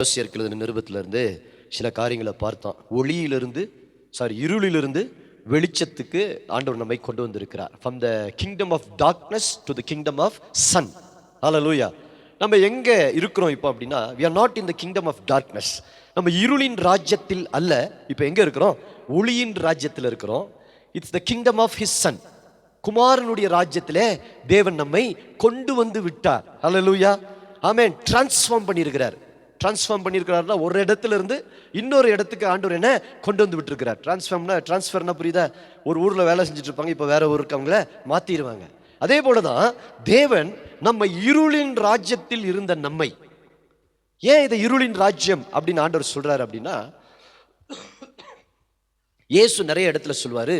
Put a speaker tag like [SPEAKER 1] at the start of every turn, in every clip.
[SPEAKER 1] நிருபத்திலிருந்து சில காரியங்களை பார்த்தோம். இருளிலிருந்து வெளிச்சத்துக்கு ஆண்டவர் நம்மை கொண்டு வந்திருக்கிறார். From the kingdom of darkness to the kingdom of sun. Hallelujah. நம்ம எங்க இருக்கிறோம் இப்போ அப்படின்னா, we are not in the kingdom of darkness. நம்ம இருளின் ராஜ்யத்தில் அல்ல. இப்போ எங்க இருக்கிறோம்? ஒளியின் ராஜ்யத்தில் இருக்கிறோம். It's the kingdom of his son. குமாரனுடைய ராஜ்யத்திலே தேவன் நம்மை கொண்டு வந்து விட்டார். Hallelujah. ஆமென். டிரான்ஸ்ஃபார்ம் பண்ணியிருக்கிறார்னா ஒரு இடத்துல இருந்து இன்னொரு இடத்துக்கு ஆண்டவர் என்ன கொண்டு வந்து விட்டுருக்கிறார். டிரான்ஸ்ஃபர்னா புரியுதா? ஒரு ஊரில் வேலை செஞ்சுட்டு இருப்பாங்க, இப்போ வேற ஊருக்கு அவங்கள மாற்றிடுவாங்க. அதே போலதான் தேவன் நம்ம இருளின் ராஜ்யத்தில் இருந்த நம்மை, ஏன் இதை இருளின் ராஜ்யம் அப்படின்னு ஆண்டவர் சொல்றாரு அப்படின்னா, இயேசு நிறைய இடத்துல சொல்வாரு,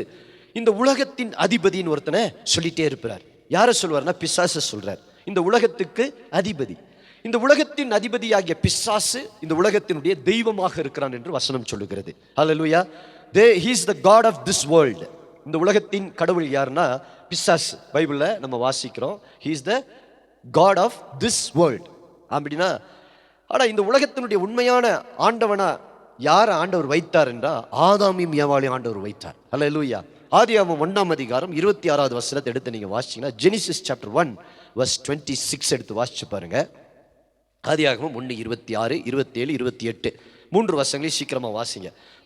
[SPEAKER 1] இந்த உலகத்தின் அதிபதின்னு ஒருத்தனை சொல்லிட்டே இருப்பார். யாரை சொல்வார்னா பிசாசை சொல்றார். இந்த உலகத்துக்கு அதிபதி, இந்த உலகத்தின் அதிபதியாகிய பிசாசு இந்த உலகத்தினுடைய தெய்வமாக இருக்கிறான் என்று வசனம் சொல்லுகிறது. ஹல்லேலூயா. He is the God of this world. இந்த உலகத்தின் கடவுள் யாருன்னா பிசாசு. பைபிள்ல நம்ம வாசிக்கிறோம், He is the God of this world அப்படின்னா. ஆனா இந்த உலகத்தினுடைய உண்மையான ஆண்டவனா யாரை ஆண்டவர் வைத்தார் என்றால் ஆதாமையும் ஏவாளையும் ஆண்டவர் வைத்தார். ஹல்லேலூயா. ஆதியாகமம் 1ஆம் அதிகாரம் 26வது வசனத்தை எடுத்து நீங்க வாசிச்சீங்கன்னா, ஜெனிசிஸ் சாப்டர் 1 verse 26 எடுத்து வாசிச்சு பாருங்க. ஆதியாகமம் 1, 26, 27, 28 3 வசனங்களையும் சீக்கிரமா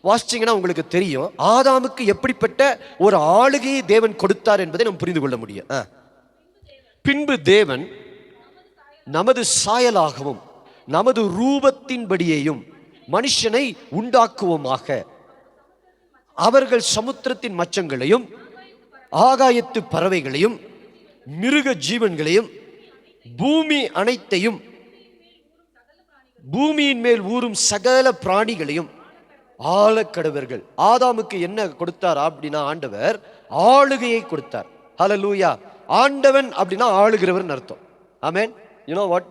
[SPEAKER 1] வாசிச்சீங்கன்னா உங்களுக்கு தெரியும் ஆதாமுக்கு எப்படிப்பட்ட ஒரு ஆளுகையை தேவன் கொடுத்தார் என்பதை நம்ம புரிந்து கொள்ள முடியும். பின்பு தேவன் நமது சாயலாகவும் நமது ரூபத்தின்படியேயும் மனுஷனை உண்டாக்குவோமாக, அவர்கள் சமுத்திரத்தின் மச்சங்களையும் ஆகாயத்து பறவைகளையும் மிருக ஜீவன்களையும் பூமி அனைத்தையும் பூமியின் மேல் ஊறும் சகல பிராணிகளையும் ஆளக்கடவர்கள். ஆதாமுக்கு என்ன கொடுத்தார் அப்படின்னா ஆண்டவர் ஆளுகையை கொடுத்தார். ஹல்லேலூயா. ஆண்டவன் அப்படின்னா ஆளுகிறவர் அர்த்தம். ஆமென். you know what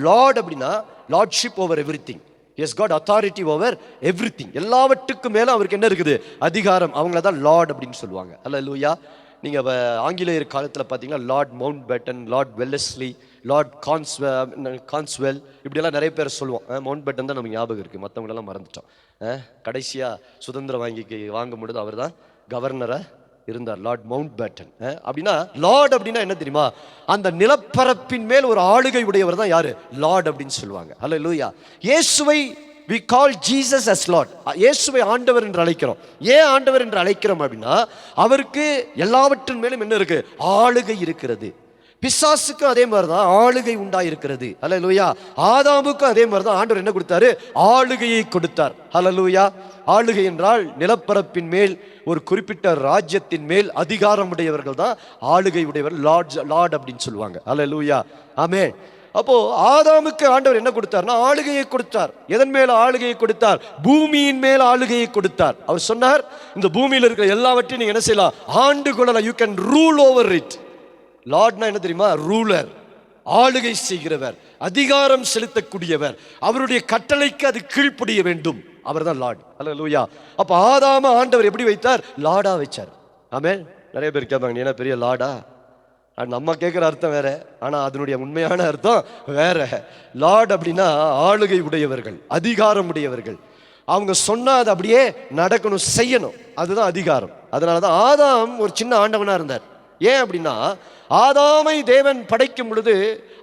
[SPEAKER 1] lord அப்படின்னா lordship over everything. he has got authority over everything. எல்லாவற்றுக்கும் மேல அவருக்கு என்ன இருக்குது? அதிகாரம். அவங்கள தான் லார்ட் அப்படின்னு சொல்லுவாங்க. ஹல்லேலூயா. நீங்க ஆங்கிலேயர் காலத்தில் பார்த்தீங்கன்னா lord Mountbatten, lord Wellesley, lord கான்ஸ்வெல் இப்படியெல்லாம் நிறைய பேர் சொல்லுவோம். மவுண்ட் பேட்டன் தான் நமக்கு ஞாபகம் இருக்குது, மற்றவங்களெல்லாம் மறந்துட்டோம். கடைசியாக சுதந்திரம் வாங்கும் பொழுது அவர் தான் கவர்னராக இருந்தார், லார்ட் மவுண்ட் பேட்டன். அப்படின்னா லார்ட் அப்படின்னா என்ன தெரியுமா? அந்த நிலப்பரப்பின் மேல் ஒரு ஆளுகை உடையவர் தான் யாரு? லார்ட் அப்படின்னு சொல்லுவாங்க. ஹல்லேலூயா. இயேசுவை we call Jesus as Lord. இயேசுவை ஆண்டவர் என்று அழைக்கிறோம். ஏன் ஆண்டவர் என்று அழைக்கிறோம் அப்படின்னா அவருக்கு எல்லாவற்றின் மேலும் என்ன இருக்கு? ஆளுகை இருக்கிறது. பிசாசுக்கும் அதே மாதிரி தான் ஆளுகை உண்டாயிருக்கிறது. ஹல்லேலூயா. ஆதாமுக்கும் அதே மாதிரி தான் ஆண்டவர் என்ன கொடுத்தாரு? ஆளுகையை கொடுத்தார். ஹல்லேலூயா. ஆளுகை என்றால் நிலப்பரப்பின் மேல் ஒரு குறிப்பிட்ட ராஜ்யத்தின் மேல் அதிகாரம் உடையவர்கள் தான் ஆளுகை உடையவர், லார்ட் அப்படின்னு சொல்லுவாங்க. ஹல்லேலூயா. ஆமென். அப்போ ஆதாமுக்கு ஆண்டவர் என்ன கொடுத்தார்னா ஆளுகையை கொடுத்தார். எதன் மேல ஆளுகையை கொடுத்தார்? பூமியின் மேல் ஆளுகையை கொடுத்தார். அவர் சொன்னார், இந்த பூமியில் இருக்கிற எல்லாவற்றையும் நீங்க என்ன செய்யலாம்? ஆண்டு கொள்ளலாம். You can rule over it. லார்ட்னா என்ன தெரியுமா? ரூலர், ஆளுகை செய்கிறவர், அதிகாரம் செலுத்தக்கூடியவர், அவருடைய கட்டளைக்கு அது கீழ்ப்படிய வேண்டும். அவர் தான் லார்ட். ஹல்லேலூயா. அப்ப ஆதாம ஆண்டவர் எப்படி வைத்தார்? லார்டா வச்சார். ஆமென். நிறைய பேர் கேட்பாங்க, நீ என்ன பெரிய லார்டா? நம்ம கேட்குற அர்த்தம் வேற, ஆனால் அதனுடைய உண்மையான அர்த்தம் வேற. லார்ட் அப்படின்னா ஆளுகை உடையவர்கள், அதிகாரம் உடையவர்கள். அவங்க சொன்னா அது அப்படியே நடக்கணும், செய்யணும். அதுதான் அதிகாரம். அதனால தான் ஆதாம் ஒரு சின்ன ஆண்டவனா இருந்தார். ஏன் அப்படின்னா ஆதாமை தேவன் படைக்கும் பொழுது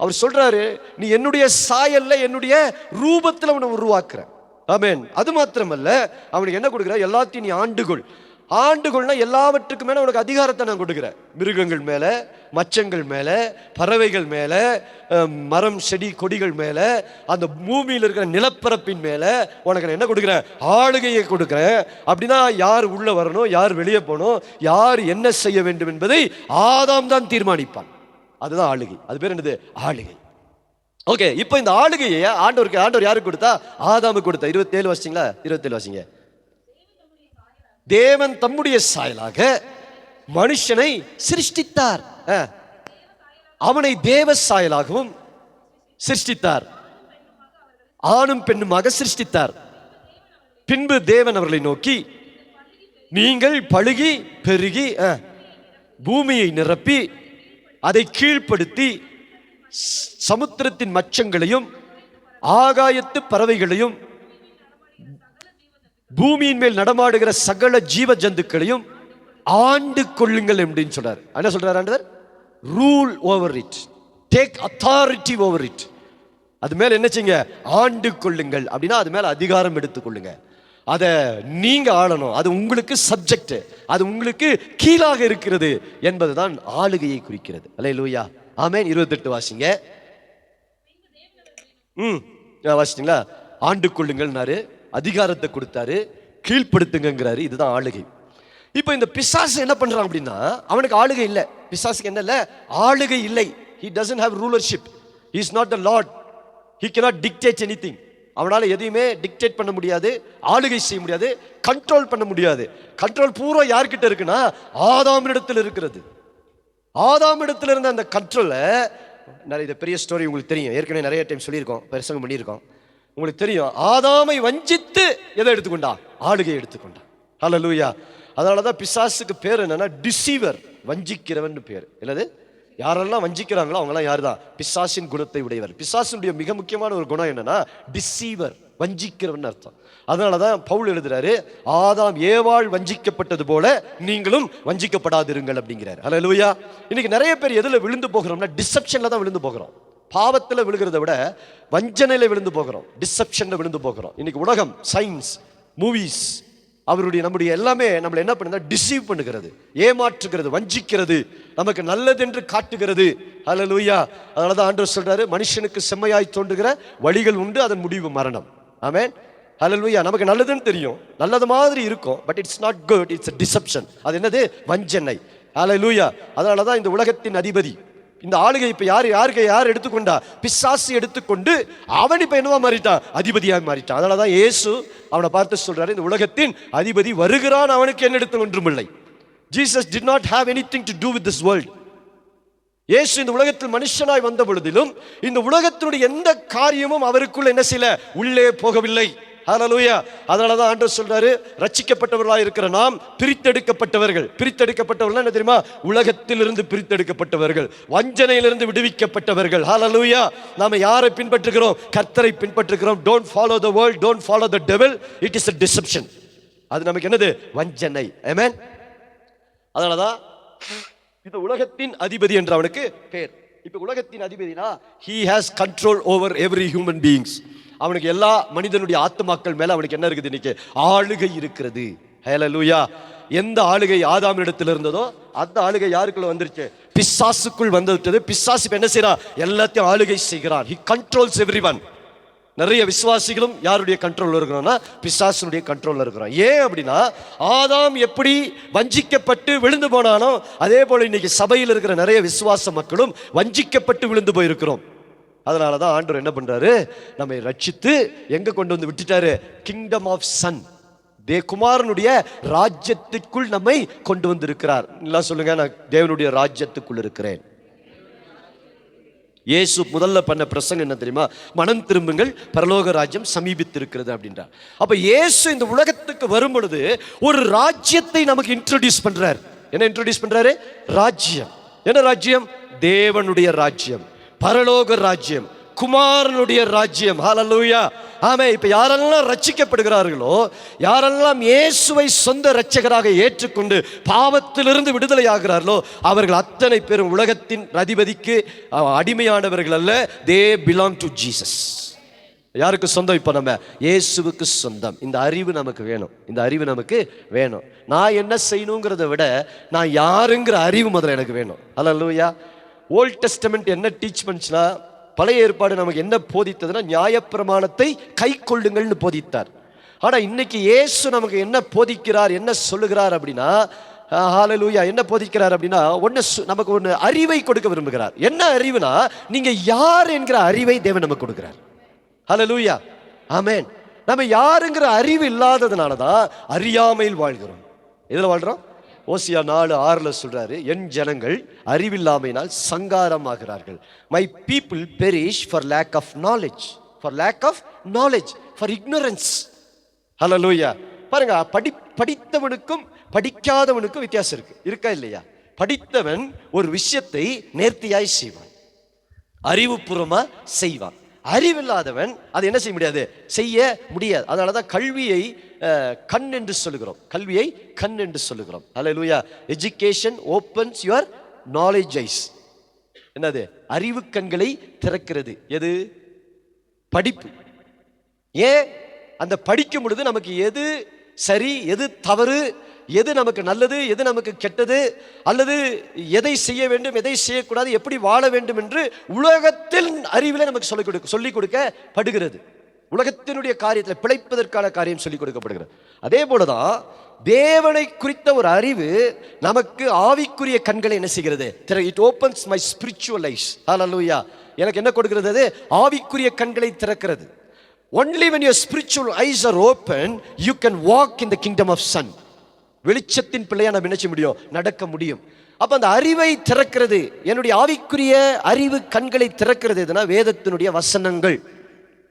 [SPEAKER 1] அவர் சொல்றாரு, நீ என்னுடைய சாயல்ல என்னுடைய ரூபத்தில் அவனை உருவாக்குற. ஆமென். அது மாத்திரமல்ல, அவனுக்கு என்ன கொடுக்குற? எல்லாத்தையும் நீ ஆண்டுகள்னா எல்லாவற்றுக்கு மேல உனக்கு அதிகாரத்தை நான் கொடுக்குறேன். மிருகங்கள் மேல, மச்சங்கள் மேல, பறவைகள் மேல, மரம் செடி கொடிகள் மேல, அந்த பூமியில் இருக்கிற நிலப்பரப்பின் மேல உனக்கு நான் என்ன கொடுக்குறேன்? ஆளுகையை கொடுக்குறேன். அப்படின்னா யார் உள்ள வரணும், யார் வெளியே போகணும், யார் என்ன செய்ய வேண்டும் என்பதை ஆதாம் தான் தீர்மானிப்பான். அதுதான் ஆளுகை. அது பேர் என்னது? ஆளுகை. ஓகே. இப்போ இந்த ஆளுகையை ஆண்டவர் யாருக்கு கொடுத்தா? ஆதாமுக்கு கொடுத்தா. 27 வாசிங்களா? 27 வாசிங்க. தேவன் தம்முடைய சாயலாக மனுஷனை சிருஷ்டித்தார். அவனை தேவ சாயலாகவும் சிருஷ்டித்தார், ஆணும் பெண்ணுமாக சிருஷ்டித்தார். பின்பு தேவன் அவர்களை நோக்கி, நீங்கள் பலுகி பெருகி பூமியை நிரப்பி அதை கீழ்ப்படுத்தி சமுத்திரத்தின் மச்சங்களையும் ஆகாயத்து பறவைகளையும் பூமியின் மேல் நடமாடுகிற சகல ஜீவ ஜந்துக்களையும் ஆண்டு கொள்ளுங்கள் அப்படின்னு சொல்றாரு. என்ன சொல்றாரு ஆண்டவர்? Rule over it, take authority over it. அது மேல என்ன செய்யுங்க? ஆண்டு கொள்ளுங்கள். அப்படின்னா அது மேல அதிகாரம் எடுத்துக்கொள்ளுங்க. அதை நீங்க ஆளணும். அது உங்களுக்கு சப்ஜெக்ட், அது உங்களுக்கு கீழாக இருக்கிறது என்பதுதான் ஆளுகையை குறிக்கிறது. அல்லேலூயா, ஆமென். 28 வாசிங்க. வாசிட்டீங்களா? ஆண்டு கொள்ளுங்கள்னாரு, அதிகாரத்தை கொடுத்தாரு, கீழ்ப்படுத்துங்கிறாரு. இதுதான் ஆளுகை. இப்போ இந்த பிசாசு என்ன பண்றான் அப்படின்னா, அவனுக்கு ஆளுகை இல்லை. பிசாசுக்கு என்ன இல்லை? ஆளுகை இல்லை. He doesn't have rulership. He is not the Lord. He cannot dictate anything. அவனால எதையுமே டிக்டேட் பண்ண முடியாது, ஆளுகை செய்ய முடியாது, கண்ட்ரோல் பண்ண முடியாது. கண்ட்ரோல் பூரா யார்கிட்ட இருக்குன்னா ஆதாமிடத்தில் இருக்கிறது. ஆதாமிடத்தில் இருந்த அந்த கண்ட்ரோலை, நிறைய பெரிய ஸ்டோரி உங்களுக்கு தெரியும், ஏற்கனவே நிறைய டைம் சொல்லியிருக்கோம், பிரசங்கம் பண்ணியிருக்கோம். உங்களுக்கு தெரியும், ஆதாமை வஞ்சித்து எதை எடுத்துக்கொண்டான்? ஆளுகை எடுத்துக்கொண்டான். ஹல்லேலூயா. அதனால தான் பிசாசுக்கு பேர் என்னன்னா டிசீவர், வஞ்சிக்கிறவன் பேர். இல்லது யாரெல்லாம் வஞ்சிக்கிறாங்களோ அவங்களாம் யார் தான்? பிசாசின் குணத்தை உடையவர். பிசாசினுடைய மிக முக்கியமான ஒரு குணம் என்னன்னா டிசீவர், வஞ்சிக்கிறவன் அர்த்தம். அதனால தான் பவுல் எழுதுறாரு, ஆதாம் ஏவாள் வஞ்சிக்கப்பட்டது போல நீங்களும் வஞ்சிக்கப்படாதிருங்கள் அப்படிங்கிறார். ஹல்லேலூயா. இன்னைக்கு நிறைய பேர் எதுல விழுந்து போகிறோம்னா டிசெப்ஷன்ல தான் விழுந்து போகிறோம். பாவத்தில் விழுகிறத விட வஞ்சனையில விழுந்து போகிறோம், டிசெப்ஷன்ல விழுந்து போகிறோம். இன்னைக்கு உலகம், சயின்ஸ், மூவிஸ், நம்முடைய எல்லாமே நம்மளை என்ன பண்ணுது? டிசீவ் பண்ணுகிறது, ஏமாற்றுகிறது, வஞ்சிக்கிறது, நமக்கு நல்லது என்று காட்டுகிறது. ஹல்லேலூயா. அதனால தான் ஆண்டவர் சொல்றாரு, மனுஷனுக்கு செம்மையாய் தோன்றுகிற வழிகள் உண்டு, அதன் முடிவு மரணம். ஆமென். ஹல்லேலூயா. நமக்கு நல்லதுன்னு தெரியும், நல்லது மாதிரி இருக்கும், but it's not good, it's a deception. அது என்னது? வஞ்சனை. ஹல்லேலூயா. அதனால தான் இந்த உலகத்தின் அதிபதி, இந்த ஆளுகை இப்ப யார் எடுத்துக்கொண்டா? பிசாசு எடுத்துக்கொண்டு அவன் இப்ப என்னவா மாறிட்டான்? அதிபதியாக மாறிட்டான். அதனாலதான் இயேசு அவனை பார்த்து சொல்றாரு, இந்த உலகத்தின் அதிபதி வருகிறான், அவனுக்கு என்னிடத்தில் ஒன்றுமில்லை. Jesus did not have anything to do with this world. இயேசு இந்த உலகத்தில் மனுஷனாய் வந்த பொழுதிலும் இந்த உலகத்தினுடைய எந்த காரியமும் அவருக்குள்ள என்ன செய்யல? உள்ளே போகவில்லை. ஹல்லேலூயா. அதனால தான் ஆண்டவர் சொல்றாரு, ரட்சிக்கப்பட்டவர்களாக இருக்கிற நாம் பிரித்தெடுக்கப்பட்டவர்கள். பிரித்தெடுக்கப்பட்டவர்கள் என்ன தெரியுமா? உலகத்திலிருந்து பிரித்தெடுக்கப்பட்டவர்கள், வஞ்சனையிலிருந்து விடுவிக்கப்பட்டவர்கள். ஹல்லேலூயா. நாம யாரை பின்பற்றுகிறோம்? கர்த்தரை பின்பற்றுகிறோம். Don't follow the world, don't follow the devil. It is a deception. அது நமக்கு என்னது? வஞ்சனை. ஆமென். அதனால தான் இந்த உலகத்தின் அதிபதி என்று அவனுக்கு பேர். இப்ப உலகத்தின் அதிபதினா he has control over every human beings. அவனுக்கு எல்லா மனிதனுடைய ஆத்மாக்கள் மேல அவனுக்கு என்ன இருக்குது? இன்னைக்கு ஆளுகை இருக்கிறது. ஹல்லேலூயா. எந்த ஆளுகை ஆதாமிடத்தில் இருந்ததோ அந்த ஆளுகை யாருக்குள்ள வந்துருச்சு? பிசாசுக்குள் வந்துவிட்டது. பிசாசு இப்ப என்ன செய்யறான்? எல்லாத்தையும் ஆளுகை செய்கிறான். he controls everyone. நிறைய விசுவாசிகளும் யாருடைய கண்ட்ரோல் இருக்கிறோம்னா பிசாசுடைய கண்ட்ரோல்ல இருக்கிறோம். ஏன் அப்படின்னா, ஆதாம் எப்படி வஞ்சிக்கப்பட்டு விழுந்து போனானோ அதே போல இன்னைக்கு சபையில் இருக்கிற நிறைய விசுவாச மக்களும் வஞ்சிக்கப்பட்டு விழுந்து போயிருக்கிறோம். அதனாலதான் ஆண்டவர் என்ன பண்றாரு? நம்மை ரட்சித்து எங்க கொண்டு வந்து விட்டுட்டாரு? கிங்டம் ஆஃப் சன், குமாரனுடைய ராஜ்யத்துக்குள் நம்மை கொண்டு வந்து இருக்கிறார். எல்லாம் சொல்லுங்க, நான் தேவனுடைய ராஜ்யத்துக்குள் இருக்கிறேன். இயேசு முதல்ல பண்ண பிரசங்கம் என்ன தெரியுமா? மனம் திரும்புங்கள், பரலோக ராஜ்யம் சமீபித்திருக்கிறது அப்படின்றார். அப்ப இயேசு இந்த உலகத்துக்கு வரும் பொழுது ஒரு ராஜ்யத்தை நமக்கு இன்ட்ரோடியூஸ் பண்றார். என்ன இன்ட்ரோடியூஸ் பண்றாரு? ராஜ்யம். என்ன ராஜ்யம்? தேவனுடைய ராஜ்யம், பரலோக ராஜ்யம், குமாரனுடைய ராஜ்யம். ஹல்லேலூயா. ஆமே. இப்ப யாரெல்லாம் ரட்சிக்கப்படுகிறார்களோ, யாரெல்லாம் இயேசுவை சொந்த இரட்சகராக ஏற்றுக்கொண்டு பாவத்திலிருந்து விடுதலை ஆகிறார்களோ, அவர்கள் அத்தனை பேரும் உலகத்தின் அதிபதிக்கு அடிமையானவர்கள் அல்ல. They belong to Jesus. யாருக்கு சொந்தம்? இப்ப நம்ம இயேசுவுக்கு சொந்தம். இந்த அறிவு நமக்கு வேணும், இந்த அறிவு நமக்கு வேணும். நான் என்ன செய்யணுங்கிறத விட நான் யாருங்கிற அறிவு முதல்ல எனக்கு வேணும். ஹல்லேலூயா. ஓல்ட் டெஸ்டமெண்ட் என்ன டீச் பண்ணுச்சுன்னா, பழைய ஏற்பாடு நமக்கு என்ன போதித்ததுன்னா, நியாயப்பிரமாணத்தை கை கொள்ளுங்கள்னு போதித்தார். ஆனா இன்னைக்கு இயேசு நமக்கு என்ன போதிக்கிறார், என்ன சொல்லுகிறார் அப்படின்னா, ஹல்லேலூயா, என்ன போதிக்கிறார் அப்படின்னா, நமக்கு ஒன்று அறிவை கொடுக்க விரும்புகிறார். என்ன அறிவுனா, நீங்க யார் என்கிற அறிவை தேவன் நமக்கு கொடுக்கிறார். ஹல்லேலூயா. ஆமென். நம்ம யாருங்கிற அறிவு இல்லாததுனால தான் அறியாமையில் வாழ்கிறோம். எதுல வாழ்றோம்? ஓசியா 4:6 சொல்றாரு, என் ஜனங்கள் அறிவில்லாமையினால் சங்காரமாகிறார்கள். My people perish for lack of knowledge, for lack of knowledge, for ignorance. ஹல்லேலூயா. பாருங்க, படித்தவனுக்கும் படிக்காதவனுக்கும் வித்தியாசம் இருக்கா இல்லையா? படித்தவன் ஒரு விஷயத்தை நேர்த்தியாய் செய்வான், அறிவுபூர்வமா செய்வான். அறிவில்லாதவன் அதை என்ன செய்ய முடியாது, செய்ய முடியாது. அதனாலதான் கல்வியை கண் என்று சொல்லுகிறோம், கல்வியை கண் என்று சொல்லுகிறோம். அல்லேலூயா. Education opens your knowledge eyes. என்னது? அறிவு கண்களை திறக்கிறது. எது? படிப்பு. ஏன்? அந்த படிக்கும் பொழுது நமக்கு எது சரி, எது தவறு, எது நமக்கு நல்லது, எது நமக்கு கெட்டது, அல்லது எதை செய்ய வேண்டும், எதை செய்யக்கூடாது, எப்படி வாழ வேண்டும் என்று உலகத்தின் அறிவிலே நமக்கு சொல்லிக் கொடுக்கப்படுகிறது. உலகத்தினுடைய காரியத்தில் பிழைப்பதற்கான காரியம் சொல்லிக் கொடுக்கப்படுகிறது. அதே போலதான் தேவனை குறித்த ஒரு அறிவு நமக்கு ஆவிக்குரிய கண்களை என்ன செய்கிறது? It opens my spiritual eyes. ஹல்லேலூயா. எனக்கு என்ன கொடுக்கிறது? அது ஆவிக்குரிய கண்களை திறக்கிறது. Only when your spiritual eyes are open, you can walk in the kingdom of sun. வெளிச்சத்தின் பிள்ளையா நாம் நினைச்ச முடியும், நடக்க முடியும். அப்ப அந்த அறிவை திறக்கிறது, என்னுடைய ஆவிக்குரிய அறிவு கண்களை திறக்கிறது எதுனா வேதத்தினுடைய வசனங்கள்.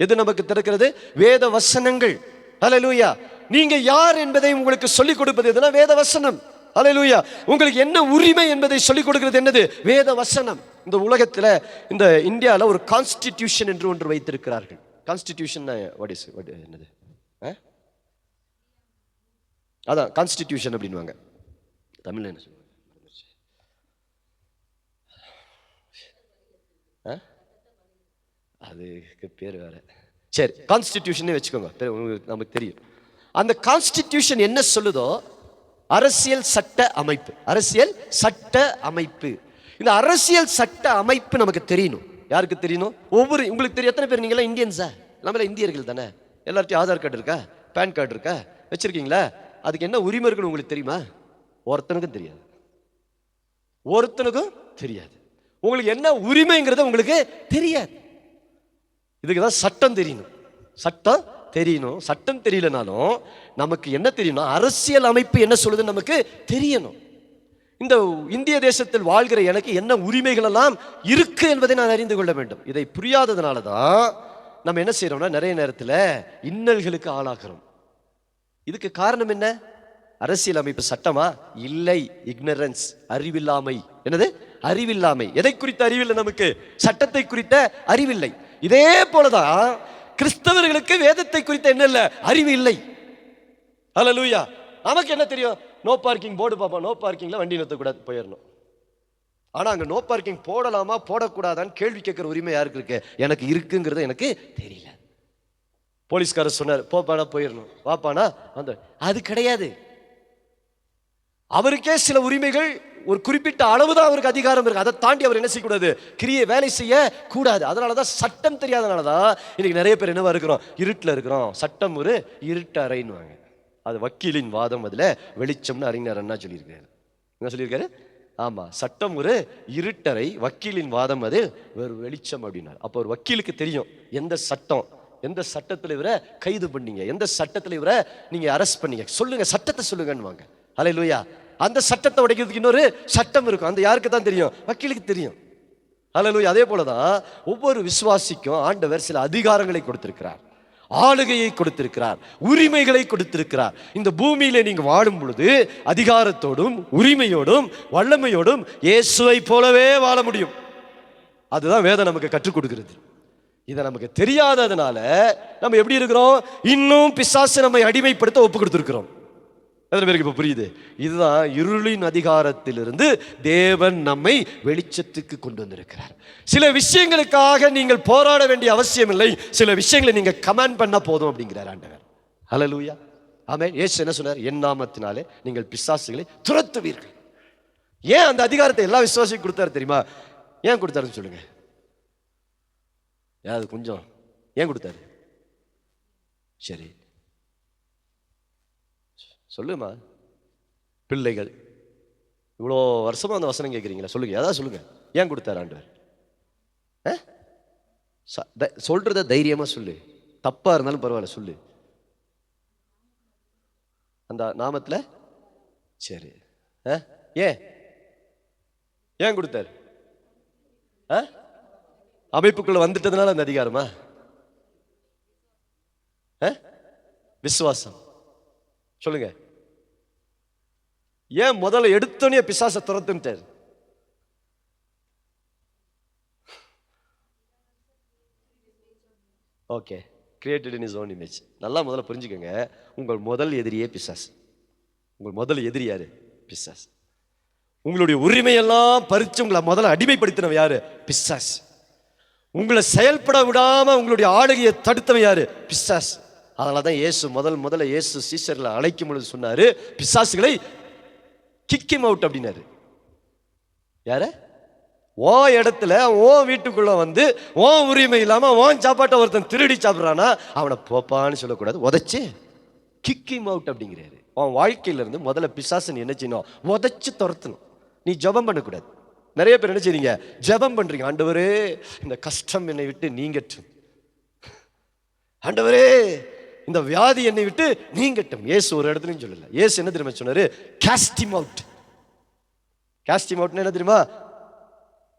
[SPEAKER 1] எது நமக்கு திறக்கிறது? வேத வசனங்கள். ஹல்லேலூயா. நீங்க யார் என்பதை உங்களுக்கு சொல்லிக் கொடுப்பது எதுனா வேத வசனம். ஹல்லேலூயா. உங்களுக்கு என்ன உரிமை என்பதை சொல்லிக் கொடுக்கிறது என்னது? வேத வசனம். இந்த உலகத்துல, இந்த இந்தியாவில் ஒரு கான்ஸ்டிடியூஷன் என்று ஒன்று வைத்திருக்கிறார்கள். கான்ஸ்டிடியூஷன் என்னது? அதான் கான்ஸ்டிடியூஷன் அப்படின்வாங்க. தமிழ்ல என்ன சொல்லுவாங்க? அதுக்கு பேர் வேற. சரி, கான்ஸ்டிடியூஷன் வச்சுக்கோங்க, நமக்கு தெரியும். அந்த கான்ஸ்டிடியூஷன் என்ன சொல்லுதோ, அரசியல் சட்ட அமைப்பு. அரசியல் சட்ட அமைப்பு. இந்த அரசியல் சட்ட அமைப்பு நமக்கு தெரியணும். யாருக்கு தெரியணும்? ஒவ்வொரு, உங்களுக்கு தெரியும். எத்தனை பேர் நீங்களா இந்தியன்ஸா? நம்மள இந்தியர்கள் தானே. எல்லார்ட்டையும் ஆதார் கார்டு இருக்கா, பேன் கார்டு இருக்கா, வச்சிருக்கீங்களா? அதுக்கு என்ன உரிமை இருக்குன்னு உங்களுக்கு தெரியுமா? ஒருத்தனுக்கும் தெரியாது. ஒருத்தனுக்கும் தெரியாது. உங்களுக்கு என்ன உரிமைங்கிறத உங்களுக்கு தெரியாது. இதுக்கு தான் சட்டம் தெரியணும். சட்டம் தெரியணும். சட்டம் தெரியலனாலும் நமக்கு என்ன தெரியணும்? அரசியல் அமைப்பு என்ன சொல்லுதுன்னு நமக்கு தெரியணும். இந்த இந்திய தேசத்தில் வாழ்கிற எனக்கு என்ன உரிமைகள் எல்லாம் இருக்கு என்பதை நான் அறிந்து கொள்ள வேண்டும். இதை புரியாததுனால தான் நம்ம என்ன செய்யறோம்னா நிறைய நேரத்தில் இன்னல்களுக்கு ஆளாகிறோம். இதுக்கு காரணம் என்ன? அரசியல் அமைப்பு சட்டமா? இல்லை, இக்னரன்ஸ், அறிவில்லாமை. என்னது? அறிவில்லாமை. எதை குறித்த அறிவில்லை நமக்கு? சட்டத்தை குறித்த அறிவில்லை. இதே போலதான் கிறிஸ்தவர்களுக்கு வேதத்தை குறித்த என்ன இல்லை? அறிவு இல்லை. ஹல்லேலூயா. நமக்கு என்ன தெரியும்? நோ பார்க்கிங் போர்டு பார்ப்போம், நோ பார்க்கிங்ல வண்டி நிறுத்தக்கூடாது, போயிடணும். ஆனா அங்க நோ பார்க்கிங் போடலாமா போடக்கூடாதான்னு கேள்வி கேட்கிற உரிமை யாருக்கு இருக்கு? எனக்கு இருக்குங்கிறது எனக்கு தெரியல. போலீஸ்காரர் சொன்னார், போப்பானா போயிடணும், வாப்பானா வந்து, அது கிடையாது. அவருக்கே சில உரிமைகள், ஒரு குறிப்பிட்ட அளவுதான் அவருக்கு அதிகாரம் இருக்கு. அதை தாண்டி அவர் என்ன செய்யக்கூடாது? வேலை செய்ய கூடாது. அதனாலதான் சட்டம் தெரியாதனாலதான் இன்னைக்கு நிறைய பேர் என்னவா இருக்கிறோம்? இருட்டில் இருக்கிறோம். சட்டம் ஒரு இருட்டு அறைன்னுவாங்க. அது வக்கீலின் வாதம், அதுல வெளிச்சம்னு அறிஞர் அண்ணா சொல்லியிருக்காரு. என்ன சொல்லியிருக்காரு? ஆமா, சட்டம் ஒரு இருட்டறை, வக்கீலின் வாதம் அது ஒரு வெளிச்சம் அப்படின்னாரு. அப்போ ஒரு வக்கீலுக்கு தெரியும் எந்த சட்டம், எந்த சட்டத்தில் இவரை கைது பண்ணீங்க, எந்த சட்டத்தில் இவரை நீங்க அரெஸ்ட் பண்ணீங்க, சொல்லுங்க, சட்டத்தை சொல்லுங்கன்னு. ஹல்லேலூயா. அந்த சட்டத்தை உடைக்கிறதுக்கு இன்னொரு சட்டம் இருக்கும். அந்த யாருக்கு தான் தெரியும்? வக்கீலுக்கு தெரியும். ஹல்லேலூயா. அதே போலதான் ஒவ்வொரு விசுவாசிக்கும் ஆண்டவர் சில அதிகாரங்களை கொடுத்திருக்கிறார், ஆளுகையை கொடுத்திருக்கிறார், உரிமைகளை கொடுத்திருக்கிறார். இந்த பூமியில நீங்க வாழும் பொழுது அதிகாரத்தோடும் உரிமையோடும் வல்லமையோடும் இயேசுவை போலவே வாழ முடியும். அதுதான் வேதம் நமக்கு கற்றுக் கொடுக்கிறது. இதை நமக்கு தெரியாததுனால நம்ம எப்படி இருக்கிறோம்? இன்னும் பிசாசு நம்மை அடிமைப்படுத்த ஒப்பு கொடுத்திருக்கிறோம். எத்தனை பேருக்கு இப்ப புரியுது? இதுதான் இருளின் அதிகாரத்திலிருந்து தேவன் நம்மை வெளிச்சத்துக்கு கொண்டு வந்திருக்கிறார். சில விஷயங்களுக்காக நீங்கள் போராட வேண்டிய அவசியம் இல்லை, சில விஷயங்களை நீங்க கமாண்ட் பண்ண போதும் அப்படிங்கிறார் ஆண்டவர். ஹல்லேலூயா. ஆமென். இயேசு என்ன சொன்னார்? என் நாமத்தினாலே நீங்கள் பிசாசுகளை துரத்துவீர்கள். ஏன் அந்த அதிகாரத்தை எல்லா விசுவாசிக்கும் கொடுத்தாரு தெரியுமா? ஏன் கொடுத்தாருன்னு சொல்லுங்க. அது கொஞ்சம் ஏன் கொடுத்தாரு? சரி சொல்லுமா. பிள்ளைகள் இவ்வளோ வருஷமா அந்த வசனம் கேட்குறீங்களா? சொல்லுங்க, ஏதாவது சொல்லுங்க. ஏன் கொடுத்தாரு ஆண்டவர்? சொல்றத தைரியமா சொல்லு, தப்பா இருந்தாலும் பரவாயில்ல சொல்லு. அந்த நாமத்துல சரி. ஏன் கொடுத்தாரு? அமைப்புக்குள்ள வந்துட்டதுனால அந்த அதிகாரமா? விசுவாசம். சொல்லுங்க. ஏன் முதல்ல எடுத்தோன்னே பிசாசை துரத்துட்டார்? Okay, created in his own image. நல்லா முதல்ல புரிஞ்சுக்கோங்க, உங்கள் முதல் எதிரியே பிசாஸ். உங்கள் முதல் எதிரி யாரு? பிசாஸ். உங்களுடைய உரிமையெல்லாம் பறிச்சு உங்களை முதல்ல அடிமைப்படுத்தினவன் யாரு? பிசாஸ். உங்களை செயல்பட விடாம உங்களுடைய ஆளுகையை தடுத்தவன் யாரு? பிசாஸ். அதனால தான் இயேசு முதல்ல இயேசு சீஷர்களை அழைக்கும் பொழுது சொன்னாரு, பிசாசுகளை கிக் ஹிம் அவுட் அப்படின்னாரு. யார? ஓ இடத்துல ஓ வீட்டுக்குள்ள வந்து ஓ உரிமை இல்லாம ஓன் சாப்பாட்டை ஒருத்தன் திருடி சாப்பிட்றானா அவனை போப்பான்னு சொல்லக்கூடாது, உதைச்சு கிக் ஹிம் அவுட் அப்படிங்கிறாரு. உன் வாழ்க்கையில இருந்து முதல்ல பிசாசு என்ன செய்யணும்? உதைச்சு துரத்தணும். நீ ஜெபம் பண்ணக்கூடாது. நிறைய பேர் என்ன செய்றீங்க? ஜெபம் பண்றீங்க, ஆண்டவரே இந்த கஷ்டம் என்னை விட்டு நீங்கட்டும், ஆண்டவரே இந்த வியாதி என்னை விட்டு நீங்கட்டும். இயேசு ஒரு இடத்துலையும் சொல்லல. இயேசு என்ன தெரியுமா சொன்னாரு? Cast him out. Cast him அவுட்னா என்ன தெரியுமா?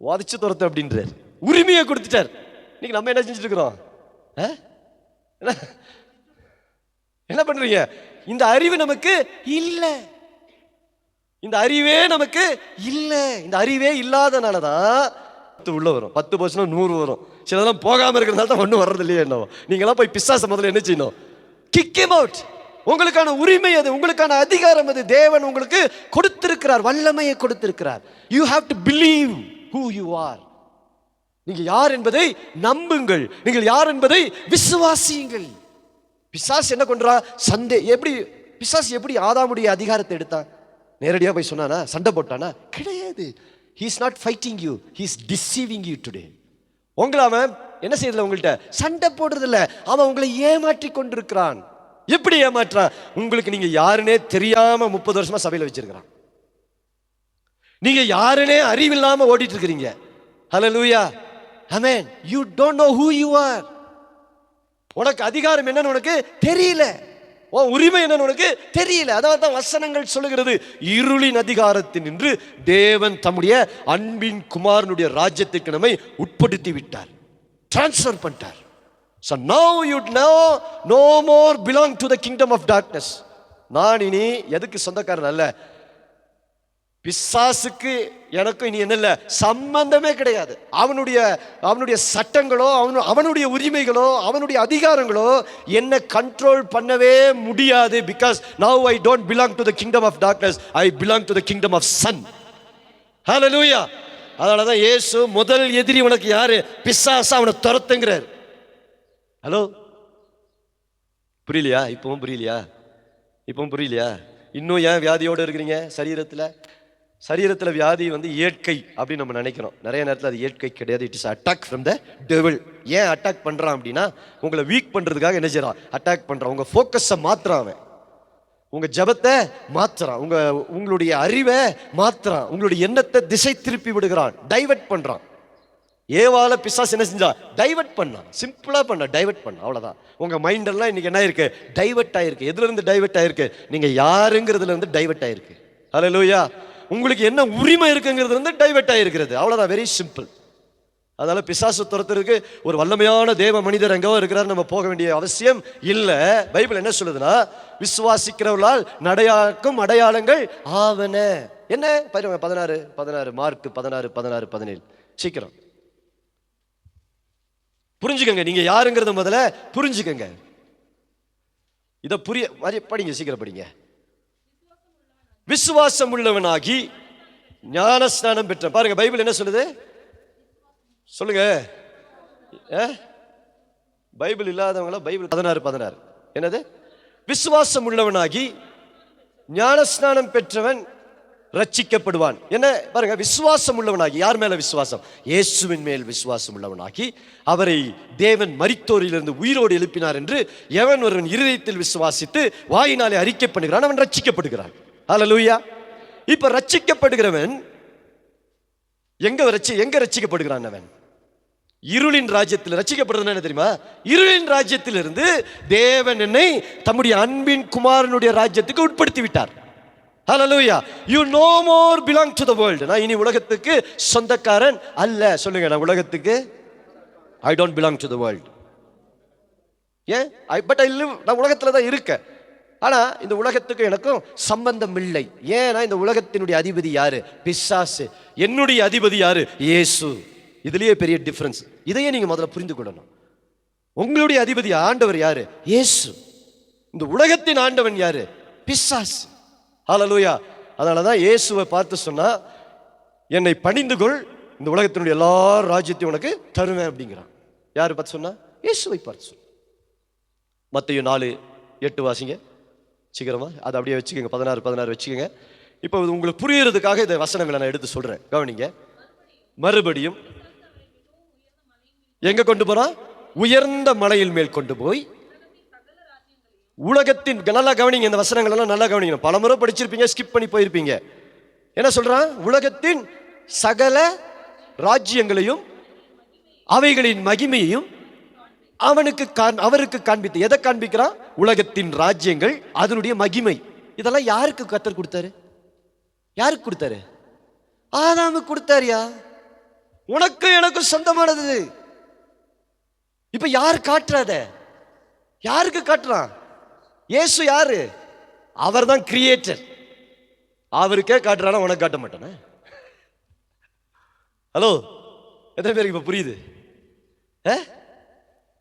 [SPEAKER 1] உதைச்சு துரத்து அப்படின்றார். உரிமையை கொடுத்துட்டார். இன்னைக்கு நம்ம என்ன செஞ்சுட்டு இருக்கிறோம்? என்ன பண்றீங்க? இந்த அறிவு நமக்கு இல்ல, இந்த அறிவே நமக்கு இல்ல. இந்த அறிவே இல்லாதனாலதான் உள்ள வரும் 10% 100 வரும். சிலதெல்லாம் போகாம இருக்கிறதுனால தான் ஒன்றும் வர்றது இல்லையே. என்ன நீங்களாம் போய் பிசாச முதல்ல என்ன செய்யணும்? Kick him out. உங்களுக்கான உரிமை அது, உங்களுக்கான அதிகாரம் அது. தேவன் உங்களுக்கு கொடுத்திருக்கிறார், வல்லமையை கொடுத்திருக்கிறார். You have to believe who you are. நீங்க யார் என்பதை நம்புங்கள், நீங்கள் யார் என்பதை விசுவாசியுங்கள். பிசாசு என்ன பண்றான்? எப்படி பிசாசு எப்படி ஆதாமுடைய அதிகாரத்தை எடுத்தான்? நேரடியா போய் சொன்னானா? சண்டை போட்டானா? கிடையாது. he is not fighting you, he is deceiving you today. உங்களை அவன் என்ன செய்யறதில்ல, உங்கள்கிட்ட சண்டை போடுறது இல்ல, அவன் உங்களை ஏமாற்றி கொண்டிருக்கிறான். எப்படி ஏமாற்றான்? உங்களுக்கு நீங்க யாருன்னே தெரியாம 30 வருஷமா சபையில வச்சிருக்கிறான். நீங்க யாருன்னே அறிவில்லாம ஓடிட்டு இருக்கிறீங்க. ஹல்லேலூயா, ஆமென். you don't know who you are. உனக்கு அதிகாரம் என்னன்னு உனக்கு தெரியல, உன் உரிமை என்னன்னு உனக்கு தெரியல. அதான் தான் வசனங்கள் சொல்லுகிறது, இருளின் அதிகாரத்தில் நின்று தேவன் தம்முடைய அன்பின் குமாரனுடைய ராஜ்யத்துக்கு நம்மை உட்படுத்தி விட்டார், டிரான்ஸ்ஃபர் பண்ணிட்டார். So now you know no more belong to the kingdom of darkness. நான் இனி எதுக்கு சொந்தக்காரன் அல்ல. பிசாசுக்கு எனக்கும் இனி என்ன இல்ல, சம்பந்தமே கிடையாது. அவனுடைய சட்டங்களோ அவனுடைய உரிமைகளோ அவனுடைய அதிகாரங்களோ என்ன கண்ட்ரோல் பண்ணவே முடியாது. Because now I don't belong to the kingdom of darkness, I belong to the kingdom of son. Hallelujah. அதனால தான் இயேசு முதல் எதிரி உனக்கு யாரு? பிசாசு. அவனை துரத்துங்கிறார். ஹலோ, புரியலையா? இப்பவும் புரியலையா? இன்னும் ஏன் வியாதியோடு இருக்கிறீங்க? சரீரத்தில் வியாதி இயற்கை அப்படின்னு நம்ம நினைக்கிறோம். நிறைய நேரத்தில் அது இயற்கை கிடையாது. It is attack from the devil. ஏன் அட்டாக் பண்றான் அப்படின்னா, உங்களை வீக் பண்றதுக்காக என்ன செய்யறான்? அட்டாக் பண்றான். உங்க ஃபோக்கஸை மாத்துறான் அவன், உங்க ஜபத்தை மாத்துறான், உங்களுடைய அறிவை மாத்துறான், உங்களுடைய எண்ணத்தை திசை திருப்பி விடுகிறான், டைவர்ட் பண்றான். ஏவால பிசாசு என்ன செஞ்சா? டைவர்ட் பண்ணான். சிம்பிளா டைவர்ட் பண்ண, அவ்வளவுதான். உங்க மைண்ட் எல்லாம் இன்னைக்கு என்ன இருக்கு? டைவர்ட் ஆயிருக்கு. எதுல இருந்து டைவர்ட் ஆயிருக்கு? நீங்க யாருங்கிறதுல இருந்து டைவர்ட் ஆயிருக்கு. ஹல்லேலூயா. உங்களுக்கு என்ன உரிமை இருக்குங்கிறது இருந்து டைவர்ட் ஆயிருக்கிறது, அவ்வளவுதான். Very simple. அதனால பிசாசு துரத்துறதுக்கு ஒரு வல்லமையான தேவ மனிதர் எங்கோ இருக்கிறார், நம்ம போக வேண்டிய அவசியம் இல்லை. பைபிள் என்ன சொல்லுதுன்னா, விசுவாசிக்கிறவர்களால் நடையாக்கும் அடையாளங்கள் ஆவன. என்ன 16 மார்க் 16 சீக்கிரம் புரிஞ்சுக்கங்க. நீங்க யாருங்கிறத முதல்ல புரிஞ்சுக்கங்க. இத படிங்க, சீக்கிரம் படிங்க. விசுவாசம் உள்ளவனாகி ஞான ஸ்நானம் பெற்ற. பாருங்க பைபிள் என்ன சொல்லுது, சொல்லுங்க. பைபிள் இல்லாதவங்கள பைபிள் 16 என்னது? விசுவாசம் உள்ளவனாகி ஞான ஸ்நானம் பெற்றவன் ரட்சிக்கப்படுவான். என்ன பாருங்க, விசுவாசம் உள்ளவனாகி. யார் மேல விசுவாசம்? இயேசுவின் மேல் விசுவாசம் உள்ளவனாகி அவரை தேவன் மரித்தோரிலிருந்து உயிரோடு எழுப்பினார் என்று எவன் ஒருவன் இருதயத்தில் விசுவாசித்து வாயினாலே அறிக்கை பண்ணுகிறான், அவன் ரட்சிக்கப்படுகிறான். ஹல்லேலூயா. இப்ப ரட்சிக்கப்படுகிறவன் எங்க ரட்சிக்கப்படுகிறான்? அவன் இருளின் ராஜ்யத்தில். ரட்சிக்கப்படுறது என்ன தெரியுமா? இருளின் ராஜ்யத்திலிருந்து தேவன் என்னை தம்முடைய அன்பின் குமாரனுடைய ராஜ்யத்துக்கு உட்படுத்தி விட்டார். ஹல்லேலூயா. You no more belong to the world. நான் இனி உலகத்துக்கு சொந்தக்காரன் அல்ல. சொல்லுங்க, நான் உலகத்துக்கு I don't belong to the world. ஏன்? But I live. நான் உலகத்துல தான் இருக்கேன். ஆனா இந்த உலகத்துக்கு எனக்கும் சம்பந்தம் இல்லை. ஏன்னா இந்த உலகத்தினுடைய அதிபதி யாரு? பிசாசு. என்னுடைய அதிபதி யாரு? இயேசு. இதுலயே பெரிய டிஃபரன்ஸ். இதையே நீங்க முதல்ல புரிந்து கொள்ளணும். உங்களுடைய அதிபதி ஆண்டவர் யாரு? இயேசு. இந்த உலகத்தின் ஆண்டவன் யாரு? பிசாசு. ஹல்லேலூயா. அதனாலதான் இயேசுவை பார்த்து சொன்னா, என்னை பணிந்துகொள், இந்த உலகத்தினுடைய எல்லா ராஜ்யத்தையும் உனக்கு தருவேன் அப்படிங்கிறான். யாரு பார்த்து சொன்னா? இயேசுவை பார்த்து சொன்ன. மத்தேயு 4:8 வாசிங்க சீக்கிரமா. அதை அப்படியே வச்சுக்கோங்க, 16 வச்சுக்கோங்க. இப்போ உங்களுக்கு புரியறதுக்காக இந்த வசனங்களை நான் எடுத்து சொல்றேன், கவனிங்க. மறுபடியும் எங்க கொண்டு போறான்? உயர்ந்த மலையில் மேல் கொண்டு போய் உலகத்தின், நல்லா கவனிங்க, இந்த வசனங்கள் எல்லாம் நல்லா கவனிங்க. பலமுறை படிச்சிருப்பீங்க, ஸ்கிப் பண்ணி போயிருப்பீங்க. என்ன சொல்றான்? உலகத்தின் சகல ராஜ்யங்களையும் அவைகளின் மகிமையையும் அவருக்கு காண்பித்து. எதை காண்பிக்கிறான்? உலகத்தின் ராஜ்யங்கள், அதனுடைய மகிமை. இதெல்லாம் யாருக்கு கர்த்தர் கொடுத்தாரு? யாருக்கு கொடுத்தாரு? ஆதாமுக்கு கொடுத்தாரியா. உனக்கு எனக்கு சொந்தமானது. இப்ப யார் காட்டுறாத? யாருக்கு காட்டுறான்? இயேசு யாரு? அவர் தான் கிரியேட்டர். அவருக்கே காட்டுறானா, உனக்கு காட்ட மாட்டானே? ஹலோ, எத்தனை பேருக்கு இப்ப புரியுது?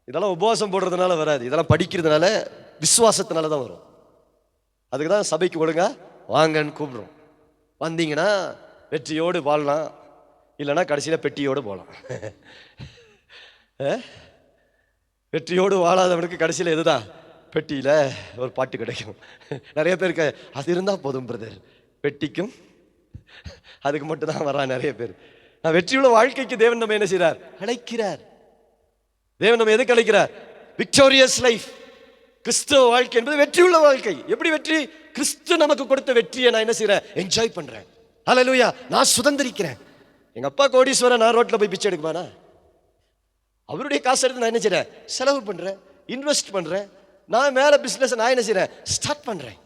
[SPEAKER 1] இதெல்லாம் உபவாசம் போடுறதுனால வராது, இதெல்லாம் படிக்கிறதுனால, விசுவாசத்தினால தான் வரும். அதுக்கு தான் சபைக்கு ஒழுங்க வாங்கன்னு கூப்பிடுறோம். வந்தீங்கன்னா வெற்றியோடு வாழலாம், இல்லைன்னா கடைசியில் பெட்டியோடு போகலாம். வெற்றியோடு வாழாதவனுக்கு கடைசியில் எதுதான்? பெட்டியில் ஒரு பாட்டு கிடைக்கும். நிறைய பேருக்கு அது இருந்தால் போதும் பிரதர், பெட்டிக்கும் அதுக்கு மட்டும் தான் வர்றான் நிறைய பேர். நான் வெற்றியுள்ள வாழ்க்கைக்கு தேவன் நம்ம என்ன செய்கிறார்? அழைக்கிறார். தேவன் நம்ம எதுக்கு அழைக்கிறார்? Victorious life. கிறிஸ்துவ வாழ்க்கை என்பது வெற்றியுள்ள வாழ்க்கை. எப்படி வெற்றி? கிறிஸ்து நமக்கு கொடுத்த வெற்றியை நான் என்ன செய்கிறேன்? என்ஜாய் பண்ணுறேன். ஹல்லேலூயா. நான் சுதந்திரிக்கிறேன். எங்கள் அப்பா கோடீஸ்வரன், நான் ரோட்டில் போய் பிச்சை எடுக்குமானா? அவருடைய காசு எடுத்து நான் என்ன செய்கிறேன்? செலவு பண்ணுறேன், இன்வெஸ்ட் பண்ணுறேன். நான் மேலே பிஸ்னஸ் நான் என்ன செய்கிறேன்? ஸ்டார்ட் பண்ணுறேன்.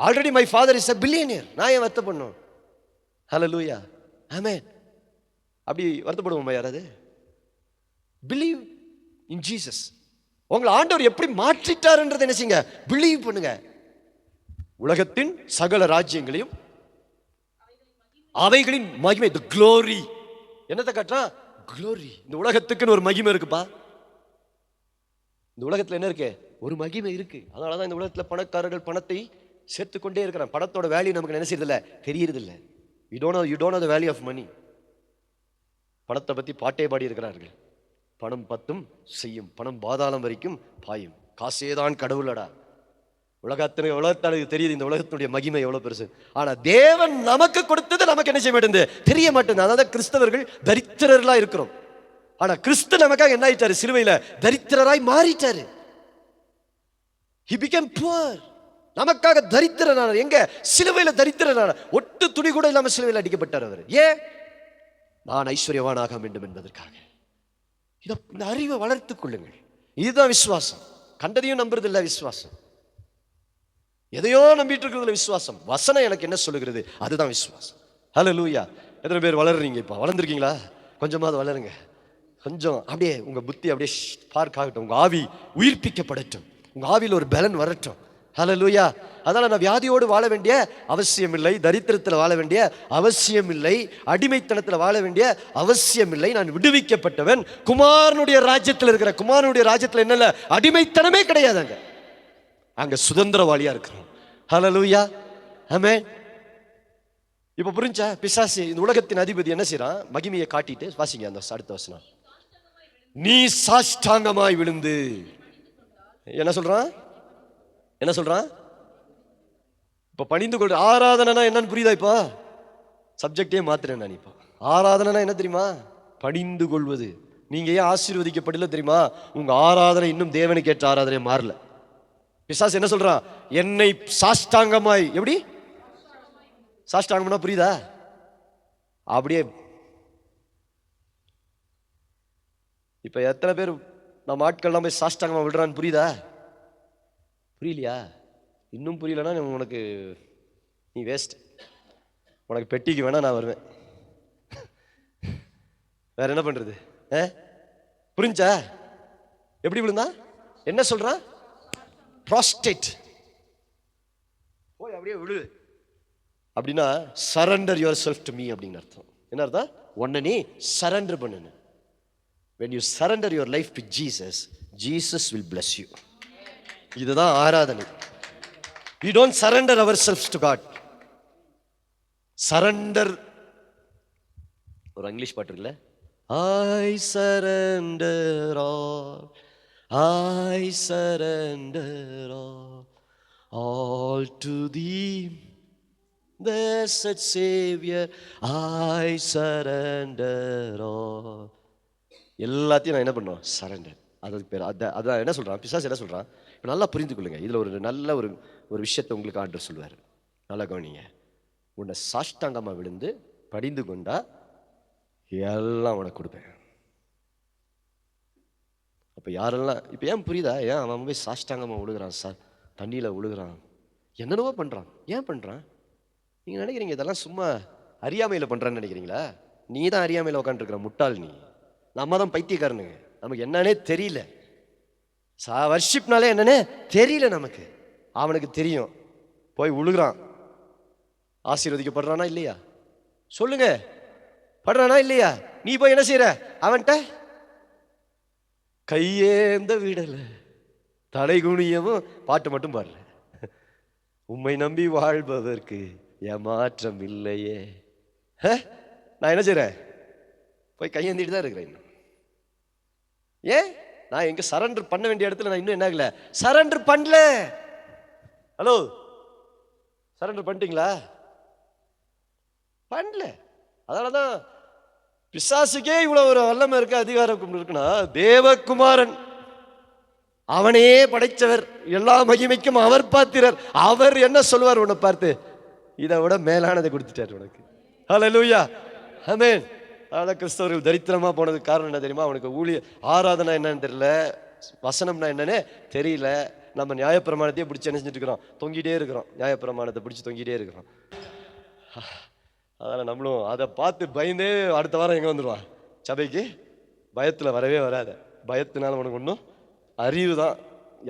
[SPEAKER 1] Already my father is a billionaire. நான் ஏன் வருத்தப்படணும்? ஹல்லேலூயா. ஆமென். அப்படி வருத்தப்படுவோமா யாராவது? Believe in Jesus. உங்களை ஆண்டவர் எப்படி மாற்றிட்டாருன்றதை என்ன செய்யுங்க? பிலீவ் பண்ணுங்க. உலகத்தின் சகல ராஜ்யங்களையும் அவைகளின் மகிமை, the glory. என்னத்தை காட்டுறான்? glory. இந்த உலகத்துக்குன்னு ஒரு மகிமை இருக்குப்பா. இந்த உலகத்துல என்ன இருக்கு? ஒரு மகிமை இருக்கு. அதனாலதான் இந்த உலகத்துல பணக்காரர்கள் பணத்தை சேர்த்து கொண்டே இருக்கிறான். பணத்தோட வேல்யூ நமக்கு என்ன செய்யறதில்ல? தெரியறது இல்லை. you don't know the value of money. பணத்தை பத்தி பாட்டே பாடி இருக்கிறார்கள். பணம் பத்தும் செய்யும், பணம் பாதாளம் வரைக்கும் பாயும், காசேதான் கடவுளடா. உலகத்தாளுக்கு தெரியுது இந்த உலகத்தினுடைய மகிமை எவ்வளவு பெருசு. ஆனா தேவன் நமக்கு கொடுத்தது நமக்கு என்ன செய்ய மாட்டேங்குது? தெரிய மாட்டேங்குது. அதாவது கிறிஸ்தவர்கள் தரித்திரர்களா இருக்கிறோம். ஆனா கிறிஸ்து நமக்காக என்ன ஆயிட்டாரு? சிலுவையில தரித்திரராய் மாறிட்டாரு. He became poor. நமக்காக தரித்திரனானார். எங்க? சிலுவையில தரித்திரனானார். ஒட்டு துணி கூட இல்லாம சிலுவையில் அடிக்கப்பட்டார் அவர். ஏன்? நான் ஐஸ்வர்யவானாக வேண்டும் என்பதற்காக. இந்த அறிவை வளர்த்துக் கொள்ளுங்கள். இதுதான் விசுவாசம். கண்டதையும் நம்புறது இல்ல விசுவாசம். எதையோ நம்பிட்டு இருக்கிறதுல விசுவாசம். வசனம் எனக்கு என்ன சொல்லுகிறது? அதுதான் விசுவாசம். ஹல்லேலூயா. எத்தனை பேர் வளர்றீங்க? இப்ப வளர்ந்துருக்கீங்களா? கொஞ்சமாவது வளருங்க. கொஞ்சம் அப்படியே உங்க புத்தி அப்படியே பார்க் ஆகட்டும். உங்க ஆவி உயிர்ப்பிக்கப்படட்டும். உங்க ஆவியில் ஒரு பலன் வரட்டும். ஹல்லேலூயா. அதனால நான் வியாதியோடு வாழ வேண்டிய அவசியம் இல்லை, தரித்திரத்தில் வாழ வேண்டிய அவசியம் இல்லை, அடிமைத்தனத்தில் வாழ வேண்டிய அவசியம் இல்லை. நான் விடுவிக்கப்பட்டவன். குமாரனுடைய ராஜ்யத்தில் இருக்கிற. குமாரனுடைய ராஜ்யத்தில் என்னல்ல? அடிமைத்தனமே கிடையாதுங்க. அங்க சுதந்திரவாளியா இருக்கிறோம். ஹல்லேலூயா. ஆமென். இப்ப புரிஞ்சா? பிசாசு இந்த உலகத்தின் அதிபதி என்ன செய்யறான்? மகிமையை காட்டிட்டு வாசிங்க அந்த அடுத்த வசனம். நீ சாஷ்டாங்கமாய் விழுந்து என்ன சொல்றான்? என்ன சொல்றான்? இப்ப பணிந்து கொள். ஆராதனைனா என்னன்னு புரியுதா? இப்ப சப்ஜெக்டே மாத்துறேன் நான். இப்ப ஆராதனைனா என்ன தெரியுமா? பணிந்து கொள்வது. நீங்க ஏன் ஆசீர்வதிக்கப்படல தெரியுமா? உங்க ஆராதனை இன்னும் தேவனுக்கு ஏற்ற ஆராதனை மாறல. பிசாசு என்ன சொல்றான்? என்னை சாஷ்டாங்கமாய். எப்படி சாஷ்டாங்கம்னா புரியுதா? அப்படியே இப்ப எத்தனை பேர் நம்ம ஆட்கள்லாம் போய் சாஷ்டாங்கமா விடுறான்னு புரியுதா? புரியலையா? இன்னும் புரியலன்னா உனக்கு நீ வேஸ்ட். உனக்கு பெட்டிக்கு வேணா நான் வருவேன். வேற என்ன பண்றது? புரிஞ்சா? எப்படி விழுந்தா? என்ன சொல்றான்? ப்ராஸ்டேட். போய் அப்படியே விழு. அப்படின்னா surrender your self to me அப்படின்னு அர்த்தம். என்ன அர்த்தம்? உன்னை நீ சரண்டர் பண்ணு. When you surrender your life to Jesus, Jesus will bless you. இதுதான் ஆராதனை. We don't surrender ourselves to God. Surrender. ஒரு இங்கிலீஷ் பாட்டு இருக்குல்ல, I surrender all, I surrender all to thee, blessed Savior, I surrender all. எல்லாத்தையும் நான் என்ன பண்ணுவேன்? Surrender. அதுக்கு பேர் அதான் என்ன சொல்கிறான் பிசாசு, என்ன சொல்கிறான்? இப்போ நல்லா புரிந்து கொள்ளுங்க. இதில் ஒரு நல்ல ஒரு விஷயத்தை உங்களுக்கு ஆண்டவர் சொல்லுவார். நல்லா கவனிங்க. உன்னை சாஷ்டாங்கமாக விழுந்து படிந்து கொண்டா எல்லாம் உனக்கு கொடுப்பேன். அப்போ யாரெல்லாம் இப்போ ஏன் புரியுதா? ஏன் அவன் போய் சாஷ்டாங்கமாக விழுகிறான், தண்ணியில் விழுகிறான், என்னென்னவோ பண்ணுறான்? ஏன் பண்ணுறான்? நீங்கள் நினைக்கிறீங்க இதெல்லாம் சும்மா அறியாமையில் பண்ணுறான்னு நினைக்கிறீங்களா? நீ தான் அறியாமையில் உட்காந்துருக்குற முட்டாள் நீ. நம்ம தான் பைத்தியக்காரனுங்க. நமக்கு என்னன்னே தெரியல. வர்ஷிப்னாலே என்னன்னே தெரியல நமக்கு. அவனுக்கு தெரியும். போய் விழுகிறான். ஆசீர்வதிக்கப்படுறானா இல்லையா? சொல்லுங்க, படுறானா இல்லையா? நீ போய் என்ன செய்யற? அவன்கிட்ட கையேந்த விடல, தலை குனியவும் பாட்டு மட்டும் பாடுற. உம்மை நம்பி வாழ்பவர்க்கு ஏமாற்றம் இல்லையே. நான் என்ன செய்யறேன்? போய் கையேந்திட்டு தான் இருக்கிறேன். ஏன்? நான் எங்க சரண்டர் பண்ண வேண்டிய இடத்துல நான் இன்னும் என்ன ஆகல? சரண்டர் பண்ணல. ஹலோ, சரண்டர் பண்ணிட்டீங்களா? பண்ணல. அதனாலதான் பிசாசுக்கே இவ்வளவு ஒரு வல்லமை இருக்கு, அதிகாரம் இருக்குன்னா, தேவகுமாரன் அவனே படைச்சவர், எல்லா மகிமைக்கும் அவர் பாத்திரர். அவர் என்ன சொல்லுவார் உன்னை பார்த்து? இதை விட மேலானதை கொடுத்துட்டார் உனக்கு. ஹல்லேலூயா, ஆமென். அதனால் கிறிஸ்தவர்கள் தரித்திரமா போனதுக்கு காரணம் என்ன தெரியுமா? அவனுக்கு ஊழிய ஆராதனை என்னன்னு தெரியல, வசனம்னா என்னன்னு தெரியல. நம்ம நியாயப்பிரமாணத்தையே பிடிச்சி என்ன செஞ்சுட்டு இருக்கிறோம்? தொங்கிட்டே இருக்கிறோம். நியாயப்பிரமாணத்தை பிடிச்சி தொங்கிட்டே இருக்கிறோம். அதனால் நம்மளும் அதை பார்த்து பயந்தே அடுத்த வாரம் எங்கே வந்துடுவான்? சபைக்கு. பயத்தில் வரவே வராத. பயத்தினால உனக்கு ஒன்றும் அறிவு தான்.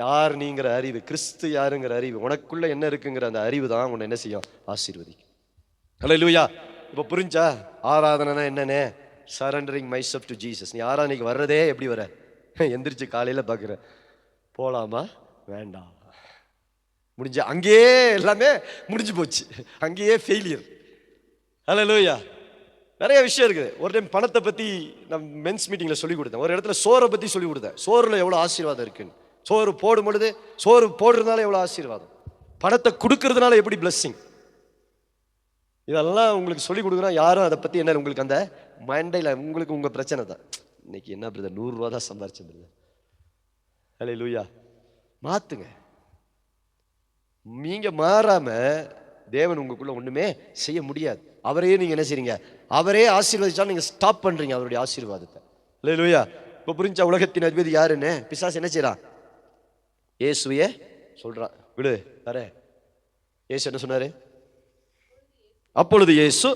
[SPEAKER 1] யார் நீங்கிற அறிவு, கிறிஸ்து யாருங்கிற அறிவு, உனக்குள்ள என்ன இருக்குங்கிற அந்த அறிவு தான் உன்னை என்ன செய்யும்? ஆசீர்வதிக்கும். ஹல்லேலூயா. இப்போ புரிஞ்சா? ஆராதனைனா என்னன்னு? Surrendering my self to Jesus. நீ ஆராதனைக்கு வர்றதே எப்படி வர? எந்திரிச்சு காலையில் பார்க்குற, போகலாமா வேண்டாம், முடிஞ்ச அங்கேயே எல்லாமே முடிஞ்சு போச்சு, அங்கேயே ஃபெயிலியர். ஹல்லேலூயா. நிறைய விஷயம் இருக்குது. ஒரு டைம் பணத்தை பற்றி நான் மென்ஸ் மீட்டிங்கில் சொல்லி கொடுத்தேன். ஒரு இடத்துல சோறை பற்றி சொல்லி கொடுத்தேன். சோறில் எவ்வளோ ஆசீர்வாதம் இருக்குன்னு. சோறு போடும் பொழுது, சோறு போடுறதுனால எவ்வளோ ஆசீர்வாதம், பணத்தை கொடுக்கறதுனால எப்படி பிளஸ்ஸிங். இதெல்லாம் உங்களுக்கு சொல்லி கொடுக்குறோம். யாரும் அதை பற்றி என்ன, உங்களுக்கு அந்த மண்டையில் உங்களுக்கு உங்கள் பிரச்சனை தான். இன்னைக்கு என்ன பிரதர், 100 ரூபா தான் சம்பாரிச்சேன் பிரதர். ஹல்லேலூயா. மாற்றுங்க. நீங்கள் மாறாமல் தேவன் உங்களுக்குள்ள ஒன்றுமே செய்ய முடியாது. அவரையே நீங்கள் என்ன செய்றீங்க? அவரே ஆசீர்வதிச்சாலும் நீங்கள் ஸ்டாப் பண்ணுறீங்க அவருடைய ஆசீர்வாதத்தை. ஹல்லேலூயா. இப்போ புரிஞ்சா? உலகத்தின் அதிபதி யாருன்னு பிசாசு என்ன செய்கிறான்? இயேசுவையே சொல்கிறான், விடு தர. இயேசு என்ன சொன்னார்? அப்பொழுது இயேசு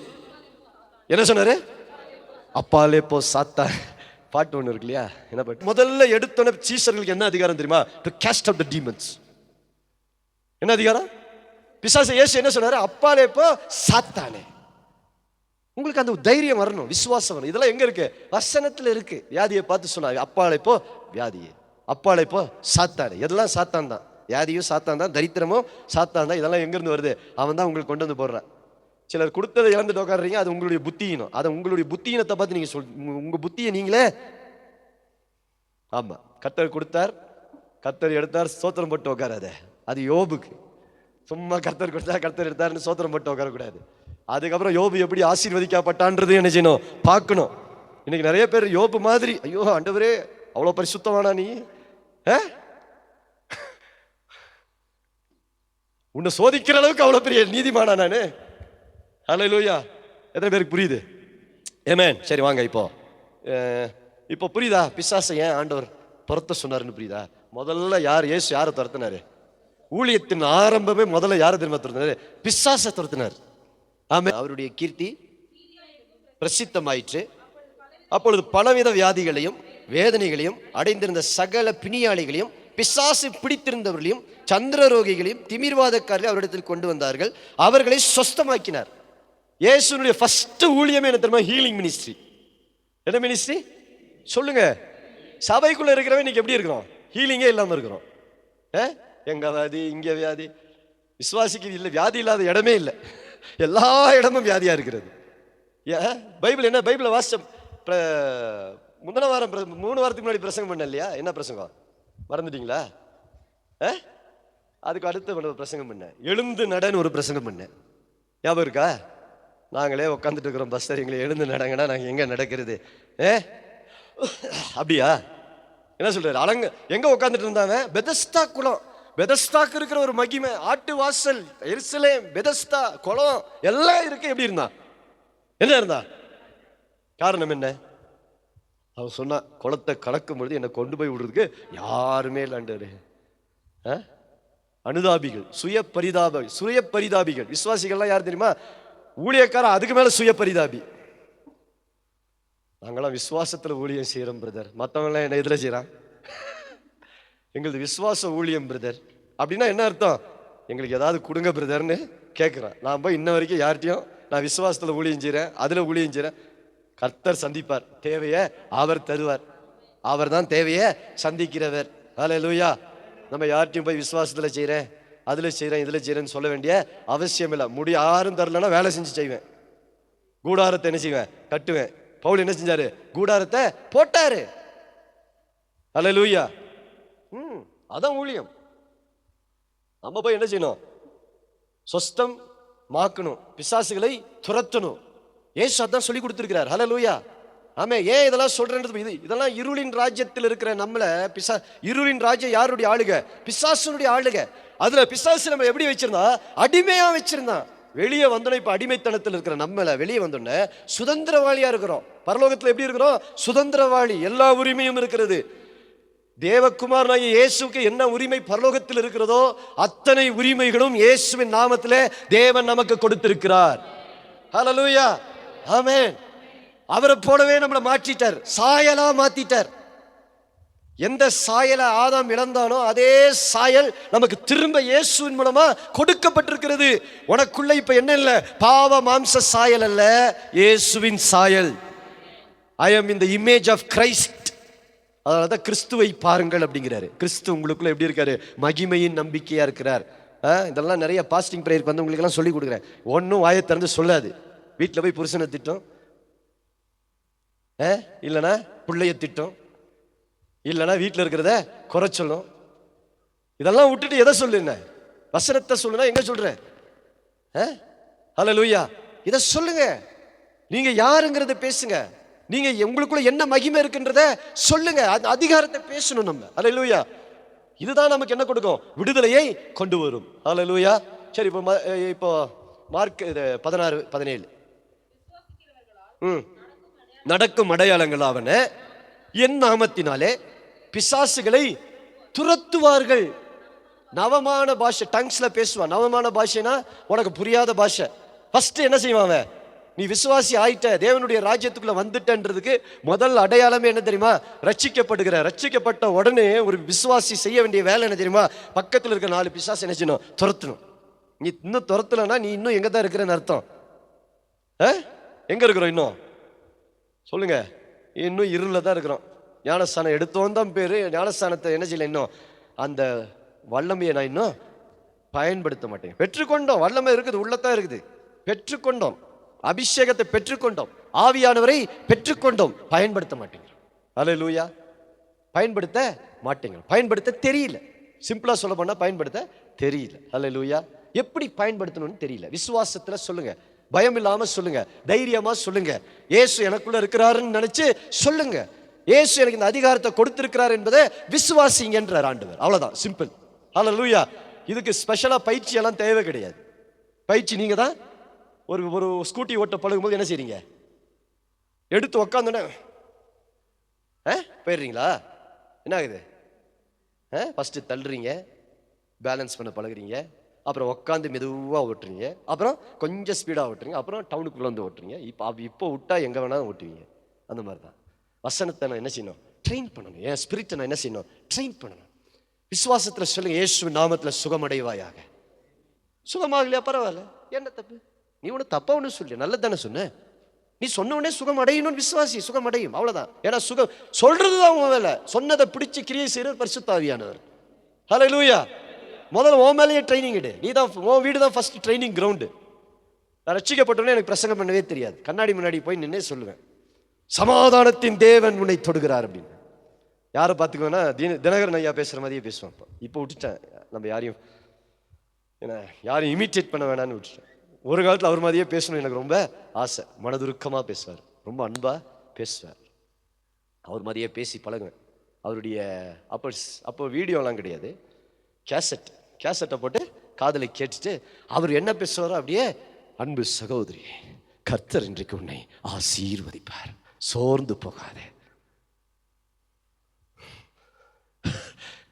[SPEAKER 1] என்ன சொன்னாரு? அப்பாலே போ சாத்தா. பாட்டு ஒன்று இருக்கு இல்லையா? என்ன பாட்டு? முதல்ல எடுத்தோன சீசர்களுக்கு என்ன அதிகாரம் தெரியுமா? To cost out the demons. என்ன அதிகாரம்? பிசாசு இயேசு என்ன சொன்னாரு? அப்பாலே போ சாத்தானே. உங்களுக்கு அந்த தைரியம் வரணும், விசுவாசம் வரணும். இதெல்லாம் எங்க இருக்கு? வசனத்துல இருக்கு. வியாதியை பார்த்து சொன்னாங்க, அப்பாலே போ வியாதியே, அப்பாலே போ சாத்தானே. எதெல்லாம் சாத்தான் தான். வியாதியும் சாத்தான் தான், தரித்திரமும் சாத்தான் தான். இதெல்லாம் எங்க இருந்து வருது? அவன் தான் உங்களுக்கு கொண்டு வந்து போடுறான். சிலர் கொடுத்ததை இழந்துட்டு உட்காடுறீங்க, அது உங்களுடைய புத்தியினம். அதை உங்களுடைய புத்தியினத்தை பார்த்து நீங்க உங்க புத்தியை நீங்களே. ஆமா, கர்த்தர் கொடுத்தார், கர்த்தர் எடுத்தார், ஸ்தோத்திரம் போட்டு உட்காராத. அது யோபுக்கு. சும்மா கர்த்தர் கொடுத்தார், கர்த்தர் எடுத்தார்னு ஸ்தோத்திரம் போட்டு உட்காரக்கூடாது. அதுக்கப்புறம் யோபு எப்படி ஆசீர்வதிக்கப்பட்டான்றது என்ன செய்யணும்? பார்க்கணும். இன்னைக்கு நிறைய பேர் யோபு மாதிரி, ஐயோ ஆண்டவரே அவ்வளோ பரிசுத்தமானா நீ, உன்னை சோதிக்கிற அளவுக்கு அவ்வளோ பெரிய நீதிமானா நானு? ஹல்லேலூயா. எத்தனை பேருக்கு புரியுது? ஆமென். சரி வாங்க, இப்போ புரியுதா? பிசாசை ஏன் ஆண்டவர் துரத்த சொன்னாருன்னு புரியுதா? முதல்ல இயேசு யாரை துரத்தினாரு? ஊழியத்தின் ஆரம்பமே முதல்ல யாரை திரும்ப துரத்தினாரு? பிசாசை துரத்தினார். ஆமென். அவருடைய கீர்த்தி பிரசித்தமாயிற்று. அப்பொழுது பலவித வியாதிகளையும் வேதனைகளையும் அடைந்திருந்த சகல பிணியாளிகளையும், பிசாசு பிடித்திருந்தவர்களையும், சந்திரரோகிகளையும், திமிர்வாதக்காரர்களையும் அவரிடத்தில் கொண்டு வந்தார்கள். அவர்களை சொஸ்தமாக்கினார். இயேசுனுடைய ஃபர்ஸ்ட் ஊழியமே என்ன தெரியுமா? Healing ministry. என்ன மினிஸ்ட்ரி சொல்லுங்க? சபைக்குள்ள இருக்கிறவன் இன்னைக்கு எப்படி இருக்கிறோம்? ஹீலிங்கே இல்லாமல் இருக்கிறோம். எங்க வியாதி, இங்கே வியாதி. விசுவாசிக்கு இல்லை வியாதி இல்லாத இடமே இல்லை. எல்லா இடமும் வியாதியா இருக்கிறது. பைபிள் என்ன? பைபிளை வாசிச்ச முந்தின வாரம் 3 வாரத்துக்கு முன்னாடி பிரசங்கம் பண்ண இல்லையா? என்ன பிரசங்கம் மறந்துட்டீங்களா? அதுக்கு அடுத்த பிரசங்கம் பண்ணேன், எழுந்து நடன்னு ஒரு பிரசங்கம் பண்ணேன். ஞாபகம் இருக்கா? நாங்களே உட்காந்துட்டு இருக்கிறோம் பஸ்டர், எங்களை எழுந்து நடங்கன்னா நாங்கள் எங்க நடக்கிறது? அப்படியா? என்ன சொல்றாரு? அலங்க எங்க உட்காந்துட்டு இருந்தாங்க? பெதஸ்தா குளம். பெதஸ்தாக்கு இருக்கிற ஒரு மகிமை, ஆட்டு வாசல், எருசலேம், பெதஸ்தா குளம் எல்லாம் இருக்கு. எப்படி இருந்தா? என்ன இருந்தா? காரணம் என்ன? அவன் சொன்னா, குளத்தை கலக்கும் பொழுது என்னை கொண்டு போய் விடுறதுக்கு யாருமே இல்லாண்டாரு. அனுதாபிகள், சுய பரிதாபிகள். விசுவாசிகள்லாம் யார் தெரியுமா? ஊழியக்காரன், அதுக்கு மேல சுய பரிதாபி. நாங்களாம் விசுவாசத்துல ஊழியம் செய்யறோம் பிரதர், மற்றவங்களாம் என்ன எதுல செய்யறான்? எங்களுக்கு விசுவாச ஊழியம் பிரதர் அப்படின்னா என்ன அர்த்தம்? எங்களுக்கு ஏதாவது கொடுங்க பிரதர்னு கேட்குறான். நான் போய் இன்ன வரைக்கும் யார்கிட்டையும் நான் விசுவாசத்துல ஊழியம் செய்கிறேன், அதுல ஊழியம் செய்கிறேன். கர்த்தர் சந்திப்பார், தேவையை அவர் தருவார். அவர் தான் தேவையை சந்திக்கிறவர். ஹல்லேலூயா. நம்ம யார்கிட்டையும் போய் விசுவாசத்துல செய்கிறேன், அதுல செய்கிறேன், இதுல செய்கிறேன்னு சொல்ல வேண்டிய அவசியம் இல்லை. யாரும் தரலன்னா வேலை செஞ்சு செய்வேன். கூடாரத்தை என்ன செய்வேன்? கட்டுவேன். பவுல் என்ன செஞ்சாரு? கூடாரத்தை போட்டாரு. ஹல்லேலூயா. அதான் ஊழியம். நம்ம போய் என்ன செய்யணும்? சொஸ்தம் மாக்கணும், பிசாசுகளை துரத்தணும். ஏசு அதான் சொல்லி கொடுத்திருக்கிறார். ஹல்லேலூயா. ஆமே. ஏன் இதெல்லாம் சொல்றேன்றது? இதெல்லாம் இருளின் ராஜ்யத்தில் இருக்கிற நம்மள இருளின் ராஜ்யம் யாருடைய ஆளுக? பிசாசுனுடைய ஆளுக. அதுல பிசாசு நம்ம எப்படி வச்சிருந்தா? அடிமையா வச்சிருந்தான். வெளியே வந்தோம். இப்ப அடிமைத்தனத்தில் இருக்கிற நம்மள வெளியே வந்தோடனே சுதந்திரவாளியா இருக்கிறோம். பரலோகத்துல எப்படி இருக்கிறோம்? சுதந்திரவாளி. எல்லா உரிமையும் இருக்கிறது. தேவகுமாரனாகிய இயேசுக்கு என்ன உரிமை பரலோகத்தில் இருக்கிறதோ அத்தனை உரிமைகளும் இயேசுவின் நாமத்திலே தேவன் நமக்கு கொடுத்திருக்கிறார். ஹல்லேலூயா. ஆமென். அவரை போலவே நம்மளை மாற்றிட்டார், சாயலா மாத்திட்டார். எந்த சாயலை ஆதாம் இழந்தானோ அதே சாயல் நமக்கு திரும்ப இயேசுவின் மூலமா கொடுக்கப்பட்டிருக்கிறது. உனக்குள்ள இப்ப என்ன இல்ல? பாவ மாம்ச சாயல் அல்ல, இயேசுவின் சாயல். ஐ அம் இன் தி இமேஜ் ஆஃப் கிரைஸ்ட். அதனாலதான் கிறிஸ்துவை பாருங்கள் அப்படிங்கிறாரு. கிறிஸ்து உங்களுக்குள்ள எப்படி இருக்காரு? மகிமையின் நம்பிக்கையா இருக்கிறார். இதெல்லாம் நிறைய பாஸ்டிங் பிரேயருக்கு வந்து உங்களுக்கு எல்லாம் சொல்லி கொடுக்குறேன். ஒன்னும் வாயை திறந்து சொல்லாது. வீட்டில் போய் புருஷனை திட்டம், இல்லைன்னா பிள்ளைய திட்டம், இல்லைன்னா வீட்டில் இருக்கிறத குறை சொல்லும். இதெல்லாம் விட்டுட்டு எதை சொல்லுங்க? வசனத்தை சொல்லுனா எங்க சொல்ற? ஹல்லேலூயா. இதை சொல்லுங்க. நீங்க யாருங்கிறத பேசுங்க. நீங்க உங்களுக்குள்ள என்ன மகிமை இருக்குன்றத சொல்லுங்க. அதிகாரத்தை பேசணும் நம்ம. ஹல்லேலூயா. இதுதான் நமக்கு என்ன கொடுக்கும்? விடுதலையை கொண்டு வரும். ஹல்லேலூயா. சரி, இப்போ மார்க் 16:17 நடக்கும் அடையாளங்களாவன என் நாமத்தினாலே பிசாசுகளை துரத்துவார்கள். நவமான பாஷை, டங்ஸ்ல பேசுவான். நவமான பாஷைனா உனக்கு புரியாத பாஷை. ஃபர்ஸ்ட் என்ன செய்வான்? நீ விசுவாசி ஆயிட்ட, தேவனுடைய ராஜ்யத்துக்குள்ள வந்துட்டன்றதுக்கு முதல் அடையாளமே என்ன தெரியுமா? ரட்சிக்கப்படுகிற. ரட்சிக்கப்பட்ட உடனே ஒரு விசுவாசி செய்ய வேண்டிய வேலை என்ன தெரியுமா? பக்கத்தில் இருக்கிற 4 பிசாசு என்ன செய்யணும்? துரத்தணும். நீ இன்னும் துரத்தலன்னா நீ இன்னும் எங்க தான் இருக்கிறன்னு அர்த்தம். எங்க இருக்கிறோம்? இன்னும் சொல்லுங்க. இன்னும் இருள தான் இருக்கிறோம். ஞானஸ்தானம் எடுத்தோம் தான் பேரு. ஞானஸ்தானத்தை என்ன செய்யல? இன்னும் அந்த வல்லமையை நான் இன்னும் பயன்படுத்த மாட்டேன். பெற்றுக்கொண்டோம். வல்லமை இருக்குது, உள்ளத்தான் இருக்குது. பெற்றுக்கொண்டோம், அபிஷேகத்தை பெற்றுக்கொண்டோம், ஆவியானவரை பெற்றுக்கொண்டோம். பயன்படுத்த மாட்டேங்கிறோம். ஹல்லேலூயா. பயன்படுத்த மாட்டேங்கிறோம். பயன்படுத்த தெரியல. சிம்பிளா சொல்ல போனா பயன்படுத்த தெரியல. ஹல்லேலூயா. எப்படி பயன்படுத்தணும்னு தெரியல. விசுவாசத்துல சொல்லுங்க, பயம் இல்லாம சொல்லுங்க, தைரியமா சொல்லுங்க. இயேசு எனக்குள்ள இருக்கிறாருன்னு நினைச்சு சொல்லுங்க. இயேசு எனக்கு இந்த அதிகாரத்தை கொடுத்திருக்கிறார் என்பதை விசுவாசிங்கன்றார் ஆண்டவர். அவ்வளவுதான், சிம்பிள். ஹல்லேலூயா. இதுக்கு ஸ்பெஷலா பயிற்சி எல்லாம் தேவை கிடையாது. பயிற்சி நீங்க தான். ஒரு ஸ்கூட்டி ஓட்ட பழகும்போது என்ன செய்றீங்க? எடுத்து உக்காந்தோன்னே போயிடுறீங்களா? என்ன ஆகுது? ஃபர்ஸ்ட் தள்ளுறீங்க, பேலன்ஸ் பண்ண பழகுறீங்க, அப்புறம் உட்காந்து மெதுவாக ஓட்டுறீங்க, அப்புறம் கொஞ்சம் ஸ்பீடாக ஓட்டுறீங்க, அப்புறம் டவுனுக்குள்ளே வந்து ஓட்டுறீங்க. இப்போ விட்டா எங்கே வேணாலும் ஓட்டுவீங்க. அந்த மாதிரி தான் வசனத்தை நான் என்ன செய்யணும்? ட்ரெயின் பண்ணணும். என் ஸ்பிரிட்டை நான் என்ன செய்யணும்? ட்ரெயின் பண்ணணும். விசுவாசத்தில் சொல்லுங்க, இயேசு நாமத்தில் சுகமடைவாயாக. சுகமாகலையா? பரவாயில்ல, என்ன தப்பு? நீ ஒன்று தப்பா ஒன்று சொல்லி நல்லது தானே சொன்ன. நீ சொன்ன உடனே சுகம் அடையணும்னு விசுவாசி, சுகம் அடையும், அவ்வளவுதான். ஏன்னா சுகம் சொல்றதுதான் உன் வேலை, சொன்னதை பிடிச்சு கிரியை செய்யறது பரிசுத்த ஆவியானவர். ஹல்லேலூயா. முதல்ல உன் மேலேயே ட்ரைனிங் எடு. நீ தான், உன் வீடு தான் ஃபர்ஸ்ட் ட்ரைனிங் கிரவுண்டு. நான் ரட்சிக்கப்பட்டோன்னே எனக்கு பிரசங்கம் பண்ணவே தெரியாது. கண்ணாடி முன்னாடி போய் நின்னே சொல்லுவேன், சமாதானத்தின் தேவன் உன்னை தொடுகிறார் அப்படின்னு. யாரை பார்த்துக்குவேன்னா தினகரன் ஐயா பேசுகிற மாதிரியே பேசுவேன். இப்போ விட்டுட்டேன், நம்ம யாரையும் இமிட்டேட் பண்ண வேணான்னு விட்டுட்டேன். ஒரு காலத்தில் அவர் மாதிரியே பேசணும் எனக்கு ரொம்ப ஆசை. மனதுருக்கமாக பேசுவார், ரொம்ப அன்பாக பேசுவார். அவர் மாதிரியே பேசி பழகுவேன். அவருடைய அப்போ வீடியோலாம் கிடையாது, கேசட்டை போட்டு காதலை கேட்டுட்டு அவர் என்ன பேசுவாரோ அப்படியே, அன்பு சகோதரி, கர்த்தர் இன்றைக்கு உன்னை ஆசீர்வதிப்பார், சோர்ந்து போகாதே.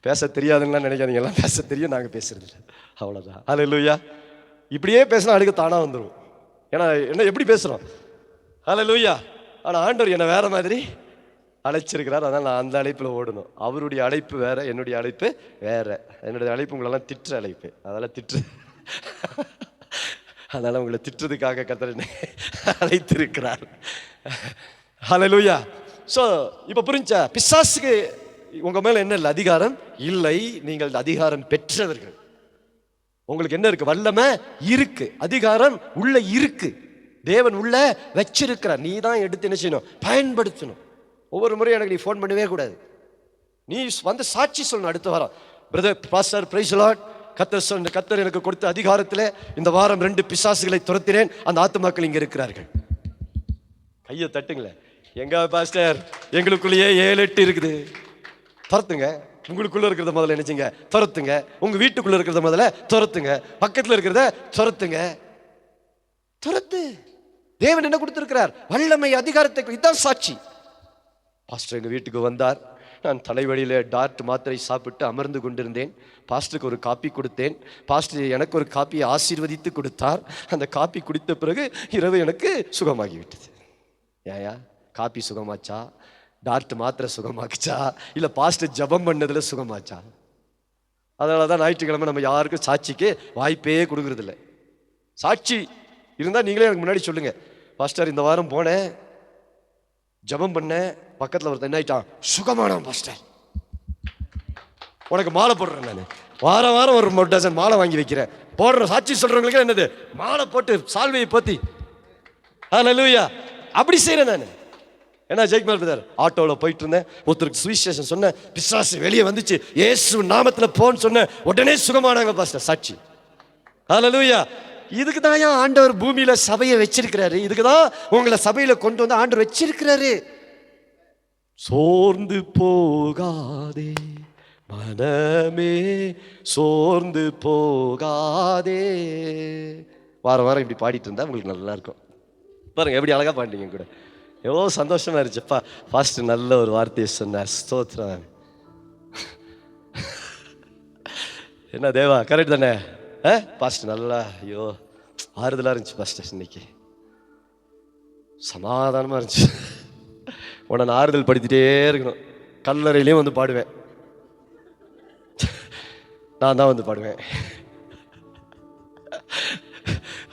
[SPEAKER 1] பேச தெரியாதுன்னா நினைக்காதீங்க, எல்லாம் பேச தெரியும், நாங்கள் பேசுறது இல்லை, அவ்வளோதான். ஹல்லேலூயா. இப்படியே பேசினா அடுக்க தானாக வந்துடும். ஏன்னா என்ன எப்படி பேசுகிறோம். ஹல்லேலூயா. ஆனால் ஆண்டவர் என்னை வேற மாதிரி அழைச்சிருக்கிறார், அதனால் நான் அந்த அழைப்பில் ஓடணும். அவருடைய அழைப்பு வேற, என்னுடைய அழைப்பு வேற. என்னுடைய அழைப்பு உங்களெல்லாம் திட்டுற அழைப்பு, அதனால் உங்களை திட்டுறதுக்காக கர்த்தர் என்னை அழைத்திருக்கிறார். ஹல்லேலூயா. ஸோ இப்போ புரிஞ்சா, பிசாசுக்கு உங்க மேல என்ன இல்லை? அதிகாரம் இல்லை. நீங்கள் அதிகாரம் பெற்றவர்கள். உங்களுக்கு என்ன இருக்கு? வல்லமை இருக்கு, அதிகாரம் உள்ள இருக்கு, தேவன் உள்ள வச்சிருக்கிறார். நீ தான் எடுத்து என்ன செய்யணும்? பயன்படுத்தணும். ஒவ்வொரு முறையும் எனக்கு நீ ஃபோன் பண்ணவே கூடாது, நீ வந்து சாட்சி சொல்லணும். அடுத்த வாரம் brother pastor praise the Lord, கர்த்தர் எனக்கு கொடுத்த அதிகாரத்தில் இந்த வாரம் 2 பிசாசுகளை துரத்தினேன், அந்த ஆத்துமாக்கள் இங்க இருக்கிறார்கள். கையை தட்டுங்களேன். எங்க பாஸ்டர், எங்களுக்குள்ளேயே 7-8 இருக்குது. துரத்துங்க. உங்களுக்குள்ள இருக்கிறத முதல்ல நினைச்சுங்க, துரத்துங்க. உங்க வீட்டுக்குள்ள இருக்கிறத முதல்ல துரத்துங்க. பக்கத்தில் இருக்கிறத துரத்துங்க. துரத்து. தேவன் என்ன கொடுத்திருக்கிறார்? வல்லமை, அதிகாரத்தை. இதுதான் சாட்சி. பாஸ்டர் எங்க வீட்டுக்கு வந்தார், நான் தலைவலியில் டார்ட் மாத்திரை சாப்பிட்டு அமர்ந்து கொண்டிருந்தேன். பாஸ்டருக்கு ஒரு காப்பி கொடுத்தேன். பாஸ்டர் எனக்கு ஒரு காப்பியை ஆசீர்வதித்து கொடுத்தார். அந்த காப்பி குடித்த பிறகு இரவு எனக்கு சுகமாகிவிட்டது. ஏயா காப்பி சுகமாச்சா, டாக்டர் மாத்திரை சுகமாக்குச்சா, இல்லை பாஸ்டர் ஜபம் பண்ணதில் சுகமாச்சா? அதனால தான் ஞாயிற்றுக்கிழமை நம்ம யாருக்கும் சாட்சிக்கு வாய்ப்பே கொடுக்குறதில்ல. சாட்சி இருந்தால் நீங்களே எனக்கு முன்னாடி சொல்லுங்கள், பாஸ்டர் இந்த வாரம் போனேன், ஜபம் பண்ணேன், பக்கத்தில் ஒருத்தன் என்ன ஆயிட்டான், சுகமானான் பாஸ்டர், உனக்கு மாலை போடுறேன். நான் வாரம் வாரம் ஒரு டசன் மாலை வாங்கி வைக்கிறேன். போடுற சாட்சி சொல்கிறவங்களுக்கு என்னது, மாலை போட்டு சால்வையை பற்றி ஹல்லேலூயா அப்படி செய்கிறேன் நான். ஏன்னா ஜெயக்குமார் பிரதர் ஆட்டோவில் போயிட்டு இருந்தேன், ஒருத்தருக்கு சுவிசேஷன் சொன்னேன், பிசாசு வெளியே வந்துச்சு, இயேசு நாமத்தில் போன்னு சொன்னேன், உடனே சுகமானாங்க பாஸ்டர். சாட்சி. ஹல்லேலூயா. இதுக்கு தான் ஆண்டவர் பூமியில சபையை வச்சிருக்கிறாரு. இதுக்கு தான் உங்களை சபையில கொண்டு வந்து ஆண்டவர் வச்சிருக்கிறாரு. சோர்ந்து போகாதே மனமே, சோர்ந்து போகாதே. வாரம் வாரம் இப்படி பாடிட்டு இருந்தா உங்களுக்கு நல்லா இருக்கும். பாருங்க எப்படி அழகா பாடிட்டீங்க கூட, எவ்வளோ சந்தோஷமா இருந்துச்சுப்பா. ஃபர்ஸ்ட் நல்ல ஒரு வார்த்தையை சொன்னார், ஸ்தோத்திரம். என்ன தேவா, கரெக்ட் தானே? பாஸ்டர் நல்லா, ஐயோ ஆறுதலாக இருந்துச்சு பாஸ்டர், இன்னைக்கு சமாதானமாக இருந்துச்சு. உடனே ஆறுதல் படுத்திட்டே இருக்கணும். கல்லறையிலையும் வந்து பாடுவேன், நான் தான் வந்து பாடுவேன்.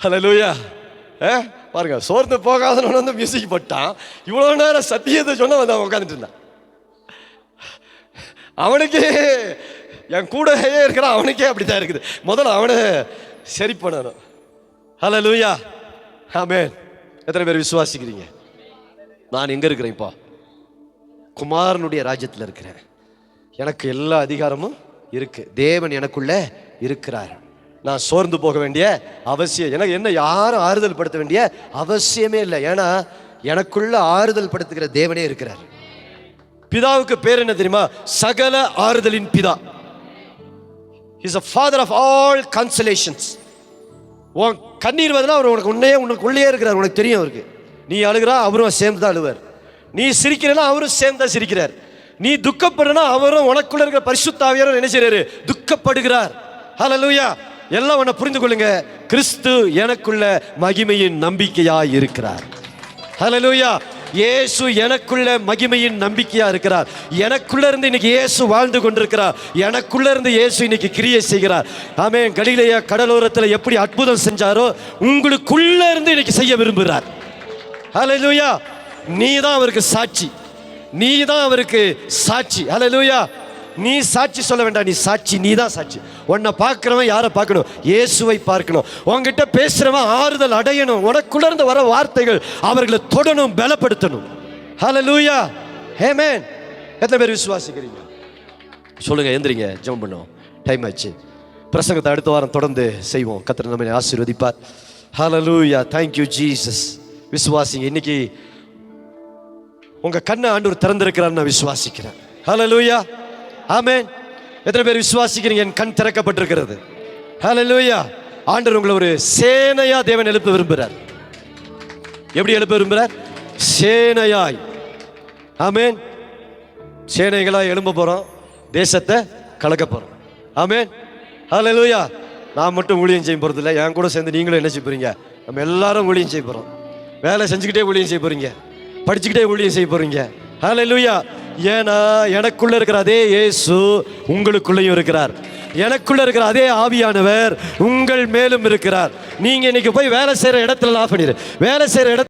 [SPEAKER 1] ஹல்லேலூயா. பாருங்க, சோர்ந்து போகாதவன் வந்து மியூசிக் போட்டான். இவ்வளோ நேரம் சத்தியத்தை சொன்ன வந்து அவன் உட்காந்துட்டு இருந்தான். அவனுக்கே என் கூடவே இருக்கிறான், அவனுக்கே அப்படித்தான் இருக்குது. முதல்ல அவனை சரி பண்ணணும். ஹல்லேலூயா. ஆமென். எத்தனை பேர் விசுவாசிக்கிறீங்க? நான் எங்க இருக்கிறேன் இப்போ? குமாரனுடைய ராஜ்யத்தில் இருக்கிறேன். எனக்கு எல்லா அதிகாரமும் இருக்கு. தேவன் எனக்குள்ள இருக்கிறார். நான் சோர்ந்து போக வேண்டிய அவசியம், எனக்கு என்ன யாரும் ஆறுதல் படுத்த வேண்டிய அவசியமே இல்லை. ஏன்னா எனக்குள்ள ஆறுதல் படுத்துகிற தேவனே இருக்கிறார். பிதாவுக்கு பேர் என்ன தெரியுமா? சகல ஆறுதலின் பிதா. He is a father of all consolations. உன் கண்ணீர் வருதுன்னா அவர் உனக்கு உள்ளே இருக்கிறார், உனக்கு தெரியும் அவருக்கு. நீ அழுகிறா அவரும் சேர்ந்து தான் அழுவார். நீ சிரிக்கிறனா அவரும் சேர்ந்து தான் சிரிக்கிறார். நீ துக்கப்படுறனா அவரும் உனக்குள்ள இருக்கிற பரிசுத்த ஆவியானவர் என்ன செய்றாரு? துக்கப்படுகிறார். ஹல்லேலூயா. எல்லாம் உன்னை புரிந்து கொள்ளுங்க, கிறிஸ்து எனக்குள்ள மகிமையின் நம்பிக்கையாய் இருக்கிறார். ஹல்லேலூயா. இயேசு எனக்குள்ள மகிமையின் நம்பிக்கையா இருக்கிறார். எனக்குள்ள இருந்து இன்னைக்கு இயேசு வாழ்ந்து கொண்டிருக்கிறார். எனக்குள்ள இருந்து இயேசு இன்னைக்கு கிரியை செய்கிறார். ஆமென். கலிலேயா கடலோரத்தில் எப்படி அற்புதம் செஞ்சாரோ உங்களுக்குள்ள இருந்து இன்னைக்கு செய்ய விரும்புகிறார். ஹல்லேலூயா. நீ தான் அவருக்கு சாட்சி, நீ தான் அவருக்கு சாட்சி. ஹல்லேலூயா. நீ சாட்சி சொல்ல வேண்டாம், நீ சாட்சி, நீ தான் சாட்சி. உன்னை பார்க்கிறவன் யாரை பார்க்கணும்? இயேசுவை பார்க்கணும். உன்கிட்ட பேசுறவன் ஆறுதல் அடையணும். உனக்குள்ளர்ந்து வர வார்த்தைகள் அவர்களை தொடணும், பலப்படுத்தணும். ஹல்லேலூயா. ஆமென். எத்தனை பேர் விசுவாசிக்கிறீங்க? சொல்லுங்க, எந்திரிங்க, ஜெபம் பண்ணுவோம். டைம் ஆச்சு. பிரசங்கத்தை அடுத்த வாரம் தொடர்ந்து செய்வோம். கர்த்தர் நம்மை ஆசீர்வதிப்பார். ஹல்லேலூயா. Thank you Jesus. விசுவாசிங்க. இன்னைக்கு உங்க கண்ணை ஆண்டவர் திறந்திருக்கிறார், நான் விசுவாசிக்கிறேன். ஹல்லேலூயா. ஆமென். எத்தனை பேர் விசுவாசிக்கிறீங்க? என் கண் திறக்கப்பட்டிருக்கிறது. ஹல்லேலூயா. ஆண்டவர் உங்களை ஒரு சேனையா தேவன் எழுப்ப விரும்புகிறார். எப்படி எழுப்ப விரும்புகிறார்? சேனையாய். ஆமென். சேனைகளாய் எழும்ப போறோம், தேசத்தை கலக்க போறோம். ஆமென். ஹல்லேலூயா. நான் மட்டும் ஊழியம் செய்ய போறது இல்லை, என் கூட சேர்ந்து நீங்களும் என்ன செய்ய போறீங்க? நம்ம எல்லாரும் ஊழியம் செய்ய போறோம். வேலை செஞ்சுக்கிட்டே ஊழியம் செய்ய போறீங்க, படிச்சுக்கிட்டே ஊழியம் செய்ய போறீங்க. ஹல்லேலூயா. ஏன்னா எனக்குள்ள இருக்கிற அதே இயேசு உங்களுக்குள்ளேயும் இருக்கிறார். எனக்குள்ள இருக்கிற அதே ஆவியானவர் உங்கள் மேலும் இருக்கிறார். நீங்க இன்னைக்கு போய் வேலை செய்யற இடத்துல ஆஃப் பண்ணிடு. வேலை செய்யற இடத்துல